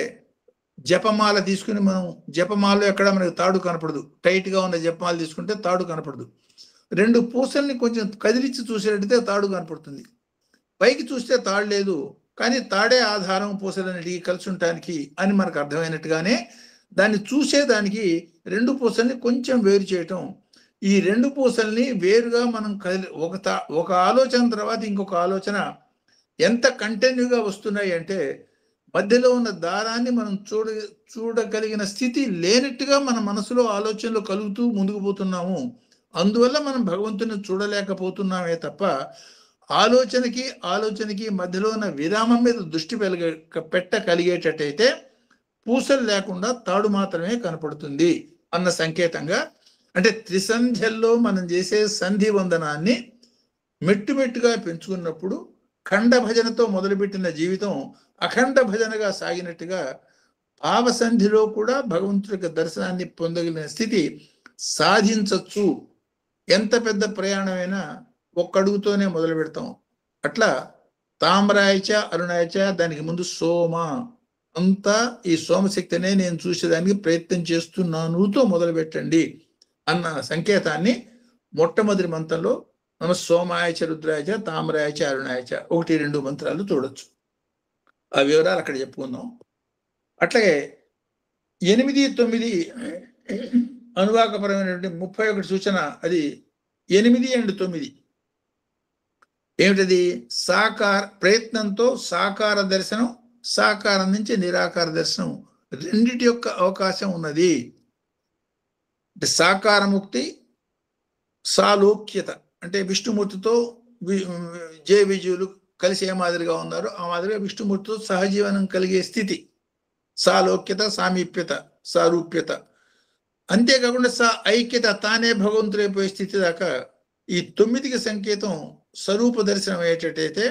జపమాల తీసుకుని మనం జపమాలలో ఎక్కడ మనకు తాడు కనపడదు. టైట్గా ఉన్న జపమాల తీసుకుంటే తాడు కనపడదు. 2 పూసల్ని కొంచెం కదిలించి చూసేటట్టయితే తాడు కనపడుతుంది. పైకి చూస్తే తాడు లేదు, కానీ తాడే ఆధారం పూసలన్నిటికీ కలిసి ఉండటానికి అని మనకు అర్థమైనట్టుగానే దాన్ని చూసేదానికి 2 పూసల్ని కొంచెం వేరు చేయటం. ఈ 2 పూసల్ని వేరుగా మనం ఒక ఆలోచన తర్వాత ఇంకొక ఆలోచన ఎంత కంటిన్యూగా వస్తున్నాయి అంటే మధ్యలో ఉన్న దారాన్ని మనం చూడగలిగిన స్థితి లేనట్టుగా మన మనసులో ఆలోచనలు కలుగుతూ ముందుకు పోతున్నాము. అందువల్ల మనం భగవంతుని చూడలేకపోతున్నామే తప్ప ఆలోచనకి మధ్యలో ఉన్న విరామం మీద దృష్టి పెట్టగలిగేటట్టయితే పూసలు లేకుండా తాడు మాత్రమే కనపడుతుంది అన్న సంకేతంగా. అంటే త్రిసంధ్యల్లో మనం చేసే సంధి వందనాన్ని మెట్టుగా పెంచుకున్నప్పుడు ఖండ భజనతో మొదలుపెట్టిన జీవితం అఖండ భజనగా సాగినట్టుగా భావసంధిలో కూడా భగవంతుడి యొక్క దర్శనాన్ని పొందగలిగిన స్థితి సాధించవచ్చు. ఎంత పెద్ద ప్రయాణమైనా ఒక్కడుగుతోనే మొదలు పెడతాం. అట్లా తామ్రాయచ అరుణాయచ, దానికి ముందు సోమ, అంతా ఈ సోమశక్తినే నేను చూసేదానికి ప్రయత్నం చేస్తున్నానుతో మొదలు పెట్టండి అన్న సంకేతాన్ని మొట్టమొదటి మంత్రంలో నమ సోమాయచ రుద్రాయచ తామ్రాయచ అరుణాయచ 1-2 మంత్రాలు చూడొచ్చు. ఆ వివరాలు అక్కడ చెప్పుకుందాం. అట్లాగే 8-9 అనువాకపరమైనటువంటి 31 సూచన. అది 8 and 9 ఏమిటది? ప్రయత్నంతో సాకార దర్శనం, సాకారం నుంచి నిరాకార దర్శనం రెండిటి యొక్క అవకాశం ఉన్నది. అంటే సాకారముక్తి, సాలోక్యత అంటే విష్ణుమూర్తితో జయ విజయులు కలిసి ఏ మాదిరిగా ఉన్నారో ఆ మాదిరిగా విష్ణుమూర్తితో సహజీవనం కలిగే స్థితి, సాలోక్యత, సామీప్యత, సారూప్యత. అంతేకాకుండా ఐక్యత, తానే భగవంతుడైపోయే స్థితి దాకా ఈ 9కి సంకేతం స్వరూప దర్శనం అయ్యేటట్టయితే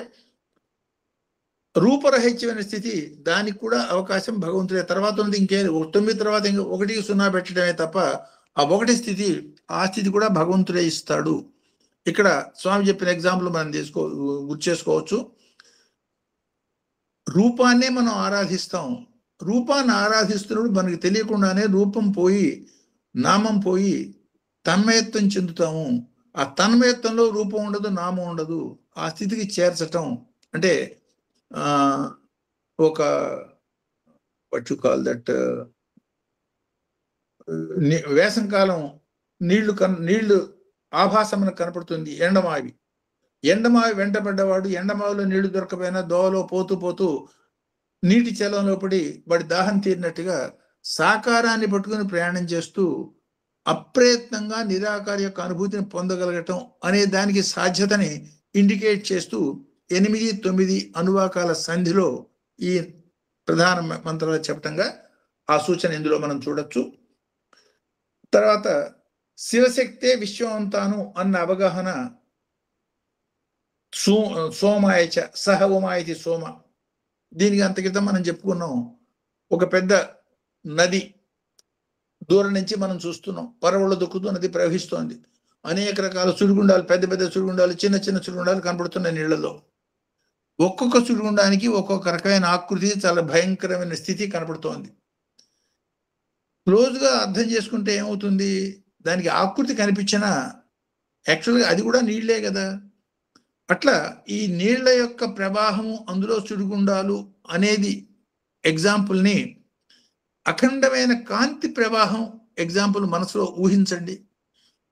రూపరహిత్యమైన స్థితి, దానికి కూడా అవకాశం భగవంతుడే. తర్వాత ఉంది ఇంకే 9 తర్వాత 1కి 0 పెట్టడమే తప్ప ఆ 1 స్థితి, ఆ స్థితి కూడా భగవంతుడే ఇస్తాడు. ఇక్కడ స్వామి చెప్పిన ఎగ్జాంపుల్ మనం గుర్తు చేసుకోవచ్చు. రూపాన్నే మనం ఆరాధిస్తాం. రూపాన్ని ఆరాధిస్తున్నప్పుడు మనకి తెలియకుండానే రూపం పోయి నామం పోయి తన్మయత్వం చెందుతాము. ఆ తన్మయత్వంలో రూపం ఉండదు, నామం ఉండదు. ఆ స్థితికి చేర్చటం అంటే ఒక వాట్ యు కాల్ దట్, వేసంకాలం నీళ్లు ఆభాసమున కనపడుతుంది. ఎండమావి వెంటబడ్డవాడు ఎండమావిలో నీళ్లు దొరకపోయినా దోవలో పోతూ నీటి చలంలో పడి వాడి దాహం తీరినట్టుగా సాకారాన్ని పట్టుకుని ప్రయాణం చేస్తూ అప్రయత్నంగా నిరాకార యొక్క అనుభూతిని పొందగలగటం అనే దానికి సాధ్యతని ఇండికేట్ చేస్తూ 8-9 అనువాకాల సంధిలో ఈ ప్రధాన మంత్రాలు చెప్పటంగా ఆ సూచన ఇందులో మనం చూడొచ్చు. తర్వాత శివశక్తే విశ్వం అంతాను అన్న అవగాహన సోమాయచ సహ ఉమాయతి సోమ. దీనికి అంత క్రితం మనం చెప్పుకున్నాం. ఒక పెద్ద నది దూరం నుంచి మనం చూస్తున్నాం, పరవళ్ళు దొక్కుతూ నది ప్రవహిస్తోంది. అనేక రకాల సుడిగుండాలు, పెద్ద పెద్ద సుడిగుండాలు, చిన్న చిన్న సుడిగుండాలు కనపడుతున్నాయి నీళ్లలో. ఒక్కొక్క సుడిగుండానికి ఒక్కొక్క రకమైన ఆకృతి, చాలా భయంకరమైన స్థితి కనపడుతోంది. క్లోజ్గా అర్థం చేసుకుంటే ఏమవుతుంది, దానికి ఆకృతి కనిపించినా యాక్చువల్గా అది కూడా నీళ్లే కదా. అట్లా ఈ నీళ్ల యొక్క ప్రవాహము, అందులో సుడిగుండాలు అనేది ఎగ్జాంపుల్ని అఖండమైన కాంతి ప్రవాహం ఎగ్జాంపుల్ మనసులో ఊహించండి.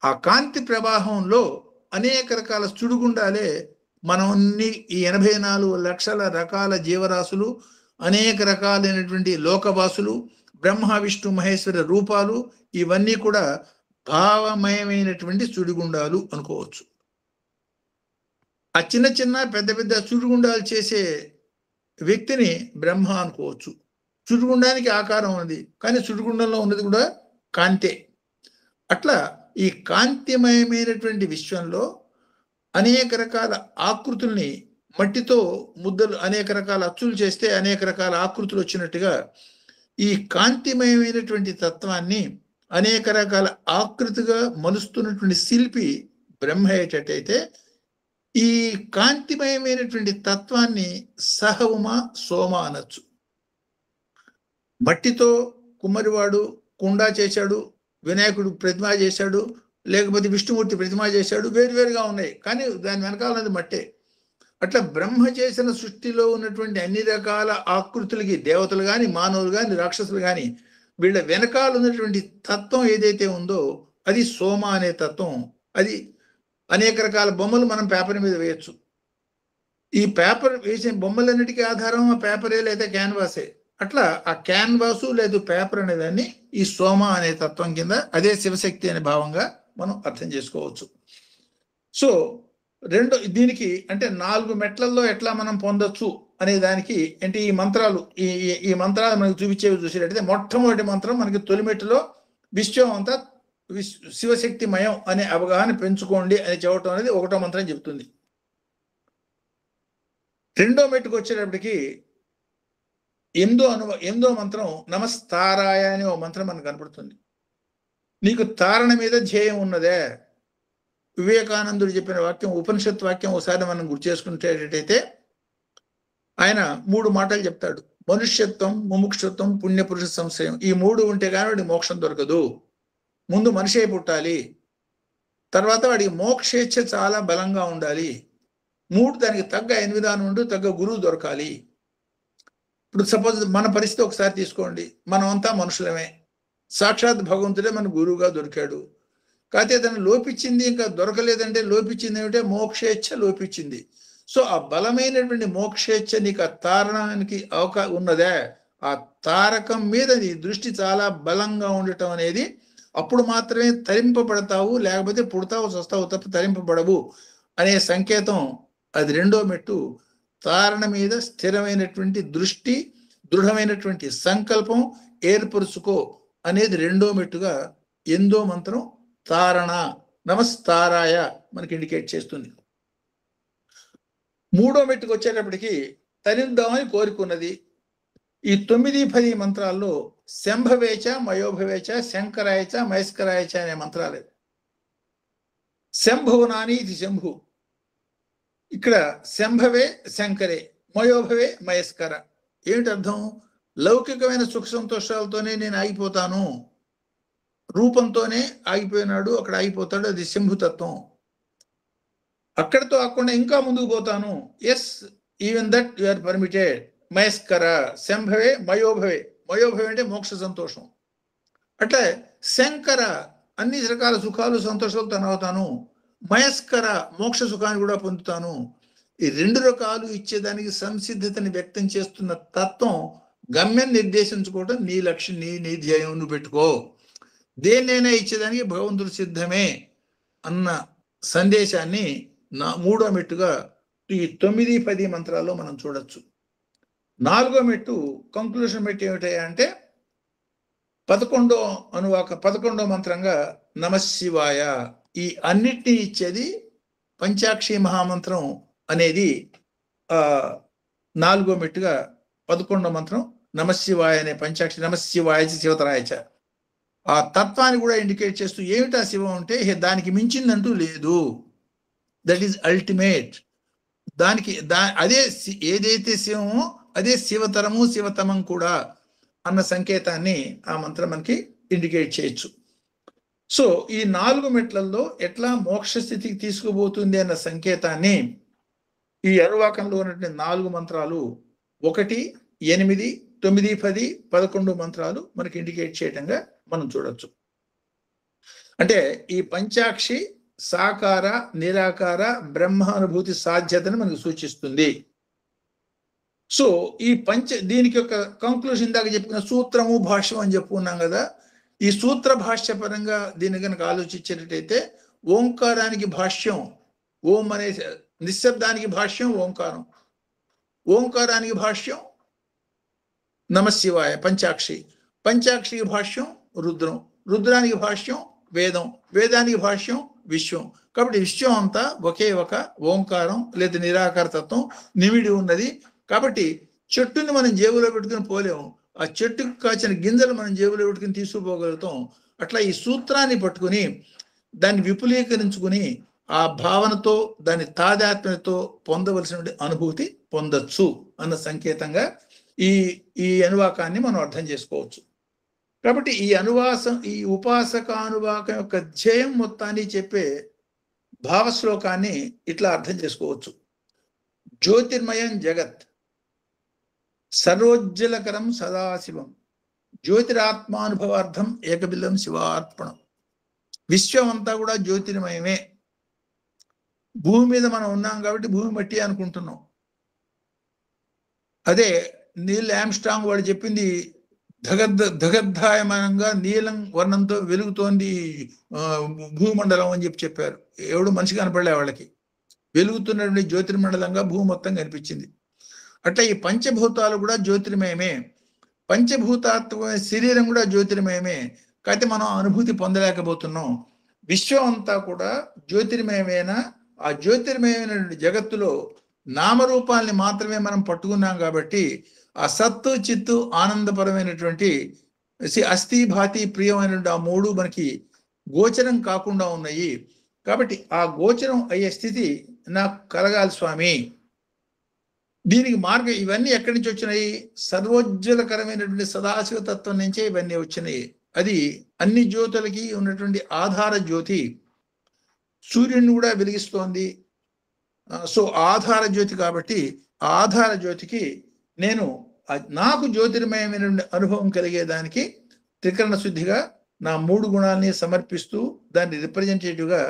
ఆ కాంతి ప్రవాహంలో అనేక రకాల సుడిగుండాలే మనల్ని ఈ 84 లక్షల రకాల జీవరాశులు, అనేక రకాలైనటువంటి లోకవాసులు, బ్రహ్మ విష్ణు మహేశ్వర రూపాలు, ఇవన్నీ కూడా భావమయమైనటువంటి సుడిగుండాలు అనుకోవచ్చు. ఆ చిన్న చిన్న పెద్ద పెద్ద సుడిగుండాలు చేసే వ్యక్తిని బ్రహ్మ అనుకోవచ్చు. సుడిగుండానికి ఆకారం ఉంది, కానీ సుడిగుండంలో ఉన్నది కూడా కాంతే. అట్లా ఈ కాంతిమయమైనటువంటి విశ్వంలో అనేక రకాల ఆకృతుల్ని, మట్టితో ముద్దలు అనేక రకాల అచ్చులు చేస్తే అనేక రకాల ఆకృతులు వచ్చినట్టుగా ఈ కాంతిమయమైనటువంటి తత్వాన్ని అనేక రకాల ఆకృతిగా మలుస్తున్నటువంటి శిల్పి బ్రహ్మ అయ్యేటట్టయితే, ఈ కాంతిమయమైనటువంటి తత్వాన్ని సహ ఉమా సోమ అనొచ్చు. మట్టితో కుమ్మరివాడు కుండా చేశాడు, వినాయకుడు ప్రతిమ చేశాడు, లేకపోతే విష్ణుమూర్తి ప్రతిమ చేశాడు, వేరువేరుగా ఉన్నాయి, కానీ దాని వెనకాలన్నది మట్టే. అట్లా బ్రహ్మ చేసిన సృష్టిలో ఉన్నటువంటి అన్ని రకాల ఆకృతులకి దేవతలు కానీ, మానవులు కానీ, రాక్షసులు కానీ, వీళ్ళ వెనకాల ఉన్నటువంటి తత్వం ఏదైతే ఉందో అది సోమ అనే తత్వం. అది అనేక రకాల బొమ్మలు మనం పేపర్ మీద వేయచ్చు. ఈ పేపర్ వేసిన బొమ్మలన్నిటికీ ఆధారం ఆ పేపరే లేదా క్యాన్వాసే. అట్లా ఆ క్యాన్వాసు లేదు పేపర్ అనేదాన్ని ఈ సోమ అనే తత్వం కింద, అదే శివశక్తి అనే భావంగా మనం అర్థం చేసుకోవచ్చు. సో దీనికి అంటే 4 మెట్లల్లో ఎట్లా మనం పొందొచ్చు అనే దానికి అంటే ఈ మంత్రాలు ఈ మంత్రాలు మనకు చూపించేవి చూసేటట్టయితే, మొట్టమొదటి మంత్రం మనకి తొలి మెట్టులో విశ్వం అంతా శివశక్తిమయం అనే అవగాహన పెంచుకోండి అని చెప్పడం అనేది ఒకటో మంత్రం చెప్తుంది. రెండో మెట్టుకు వచ్చేటప్పటికి ఎనిమిదో మంత్రం నమస్తారాయ అనే ఓ మంత్రం మనకు కనపడుతుంది. నీకు తారణ మీద ధ్యేయం ఉన్నదే. వివేకానందుడు చెప్పిన వాక్యం, ఉపనిషత్ వాక్యం ఒకసారి మనం గుర్తు చేసుకునేటట్టయితే ఆయన 3 మాటలు చెప్తాడు. మనుష్యత్వం, ముముక్షత్వం, పుణ్యపురుష సంశయం. ఈ 3 ఉంటే కానీ వాడికి మోక్షం దొరకదు. ముందు మనిషే పుట్టాలి, తర్వాత వాడికి మోక్షేచ్ఛ చాలా బలంగా ఉండాలి. 3 దానికి తగ్గ ఎన్విధానం ఉంటూ తగ్గ గురువు దొరకాలి. ఇప్పుడు సపోజ్ మన పరిస్థితి ఒకసారి తీసుకోండి. మనం అంతా మనుషులమే, సాక్షాత్ భగవంతుడే మన గురువుగా దొరికాడు. కాకపోతే దాన్ని లోపించింది, ఇంకా దొరకలేదంటే లోపించింది ఏమిటంటే మోక్షేచ్ఛ లోపించింది. సో ఆ బలమైనటువంటి మోక్షేచ్ఛ నీకు ఆ తారణానికి ఉన్నదే, ఆ తారకం మీద నీ దృష్టి చాలా బలంగా ఉండటం అనేది, అప్పుడు మాత్రమే తరింపబడతావు, లేకపోతే పుడతావు చస్తావు తప్ప తరింపబడవు అనే సంకేతం. అది రెండో మెట్టు. తారణ మీద స్థిరమైనటువంటి దృష్టి, దృఢమైనటువంటి సంకల్పం ఏర్పరుచుకో అనేది రెండో మెట్టుగా 8దో మంత్రం తారణ నమస్తారాయ మనకి ఇండికేట్ చేస్తుంది. 3వ మెట్టుకు వచ్చేటప్పటికి తరిద్దామని కోరుకున్నది. ఈ 9, 10 మంత్రాల్లో శంభవేచ, మయోభవేచ, శంకరాయచ, మహేశ్వరాయచ అనే మంత్రాలే. శంభునాని ఇది శంభు. ఇక్కడ శంభవే శంకరే, మయోభవే మహేశ్వర. ఏమిటి అర్థం? లౌకికమైన సుఖ సంతోషాలతోనే నేను ఆగిపోతాను, రూపంతోనే ఆగిపోయినాడు, అక్కడ ఆగిపోతాడు, అది శంభుతత్వం. అక్కడితో కాకుండా ఇంకా ముందుకు పోతాను, yes even that you are permitted, Maheshwara. శంభవే మయోభవే, మయోభవే అంటే మోక్ష సంతోషం. అట్లా శంకర అన్ని రకాల సుఖాలు సంతోషాలతో అవుతాను, మహేశ్వర మోక్ష సుఖాన్ని కూడా పొందుతాను. ఈ 2 రకాలు ఇచ్చేదానికి సంసిద్ధతని వ్యక్తం చేస్తున్న తత్వం. గమ్యం నిర్దేశించుకోవటం నీ లక్ష్యం, నీ ధ్యేయం నువ్వు పెట్టుకో. దేన్నైనా ఇచ్చేదానికి భగవంతుడు సిద్ధమే అన్న సందేశాన్ని 3వ మెట్టుగా ఈ 9, 10 మంత్రాల్లో మనం చూడొచ్చు. 4వ మెట్టు కంక్లూషన్ మెట్టు ఏమిటంటే 11వ మంత్రంగా నమశివాయ, ఈ అన్నిటినీ ఇచ్చేది పంచాక్షి మహామంత్రం అనేది 4వ మెట్టుగా 11వ మంత్రం నమశివాయ అనే పంచాక్షి. నమశివాయ శివతరాయచ, ఆ తత్వాన్ని కూడా ఇండికేట్ చేస్తూ ఏమిటా శివం అంటే దానికి మించిందంటూ లేదు, దట్ ఈస్ అల్టిమేట్. దానికి అదే ఏదైతే శివమో అదే శివతరము శివతమం కూడా అన్న సంకేతాన్ని ఆ మంత్రం మనకి ఇండికేట్ చేయొచ్చు. సో ఈ 4 మెట్లలో ఎట్లా మోక్ష స్థితికి తీసుకుపోతుంది అన్న సంకేతాన్ని ఈ అనువాకంలో ఉన్నటువంటి 4 మంత్రాలు 1, 8, 9, 10, 11 మంత్రాలు మనకి ఇండికేట్ చేయటంగా మనం చూడొచ్చు. అంటే ఈ పంచాక్షి సాకార నిరాకార బ్రహ్మానుభూతి సాధ్యతను మనకు సూచిస్తుంది. సో ఈ దీనికి ఒక కంక్లూషన్ ఇందాక చెప్పుకున్న సూత్రము భాష్యం అని చెప్పుకున్నాం కదా. ఈ సూత్ర భాష్య పరంగా దీన్ని కనుక ఆలోచించేటట్టయితే ఓంకారానికి భాష్యం ఓం అనే నిశ్శబ్దానికి భాష్యం ఓంకారం, ఓంకారానికి భాష్యం నమశివాయ పంచాక్షి, పంచాక్షికి భాష్యం రుద్రం, రుద్రానికి భాష్యం వేదం, వేదానికి భాష్యం విశ్వం. కాబట్టి విశ్వం అంతా ఒకే ఒక ఓంకారం లేదా నిరాకార తత్వం నిమిడి ఉన్నది. కాబట్టి చెట్టుని మనం జేబులో పెట్టుకుని పోలేము, ఆ చెట్టుకు కాచిన గింజలు మనం జేబులో పెట్టుకుని తీసుకుపోగలుగుతాం. అట్లా ఈ సూత్రాన్ని పట్టుకుని దాన్ని విపులీకరించుకుని ఆ భావనతో దాని తాదాత్మ్యతో పొందవలసిన అనుభూతి పొందొచ్చు అన్న సంకేతంగా ఈ అనువాకాన్ని మనం అర్థం చేసుకోవచ్చు. కాబట్టి ఈ ఉపాసకానువాకం యొక్క ధ్యేయం మొత్తాన్ని చెప్పే భావశ్లోకాన్ని ఇట్లా అర్థం చేసుకోవచ్చు. జ్యోతిర్మయం జగత్ సర్వోజ్జలకరం సదాశివం జ్యోతిరాత్మానుభవార్థం ఏకబిల్లం శివార్పణం. విశ్వం అంతా కూడా జ్యోతిర్మయమే. భూమి మీద మనం ఉన్నాం కాబట్టి భూమి మట్టి అనుకుంటున్నాం. అదే నీల్ ఆమ్స్ట్రాంగ్ వాడు చెప్పింది దగద్ధాయమానంగా నీలం వర్ణంతో వెలుగుతోంది భూమండలం అని చెప్పారు. ఎవడు మనిషి కనపడలే వాళ్ళకి, వెలుగుతున్నటువంటి జ్యోతిర్మండలంగా భూమి మొత్తం కనిపించింది. అట్లా ఈ పంచభూతాలు కూడా జ్యోతిర్మయమే, పంచభూతాత్మకమైన శరీరం కూడా జ్యోతిర్మయమే. కాకపోతే మనం అనుభూతి పొందలేకపోతున్నాం. విశ్వం అంతా కూడా జ్యోతిర్మయమైన ఆ జ్యోతిర్మయమైనటువంటి జగత్తులో నామరూపాల్ని మాత్రమే మనం పట్టుకున్నాం. కాబట్టి ఆ సత్తు చిత్తు ఆనందపరమైనటువంటి అస్థి భాతి ప్రియమైనటువంటి ఆ 3 మనకి గోచరం కాకుండా ఉన్నాయి. కాబట్టి ఆ గోచరం అయ్యే స్థితి నాకు కలగాలి స్వామి. దీనికి మార్గం ఇవన్నీ ఎక్కడి నుంచి వచ్చినాయి? సర్వోజ్వలకరమైనటువంటి సదాశివ తత్వం నుంచే ఇవన్నీ వచ్చినాయి. అది అన్ని జ్యోతులకి ఉన్నటువంటి ఆధార జ్యోతి. సూర్యుడిని కూడా వెలిగిస్తోంది. సో ఆధార జ్యోతి. కాబట్టి ఆధార జ్యోతికి నాకు జ్యోతిర్మయమైనటువంటి అనుభవం కలిగేదానికి త్రికరణ శుద్ధిగా నా 3 గుణాలని సమర్పిస్తూ దాన్ని రిప్రజెంటేటివ్గా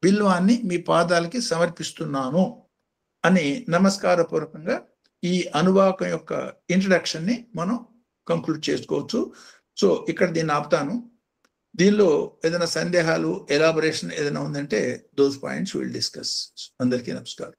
బిల్వాన్ని మీ పాదాలకి సమర్పిస్తున్నాను అని నమస్కారపూర్వకంగా ఈ అనువాకం యొక్క ఇంట్రడక్షన్ని మనం కంక్లూడ్ చేసుకోవచ్చు. సో ఇక్కడ దీన్ని ఆపుతాను. దీనిలో ఏదైనా సందేహాలు ఎలాబొరేషన్ ఏదైనా ఉందంటే దోస్ పాయింట్స్ విల్ డిస్కస్. అందరికీ నమస్కారం.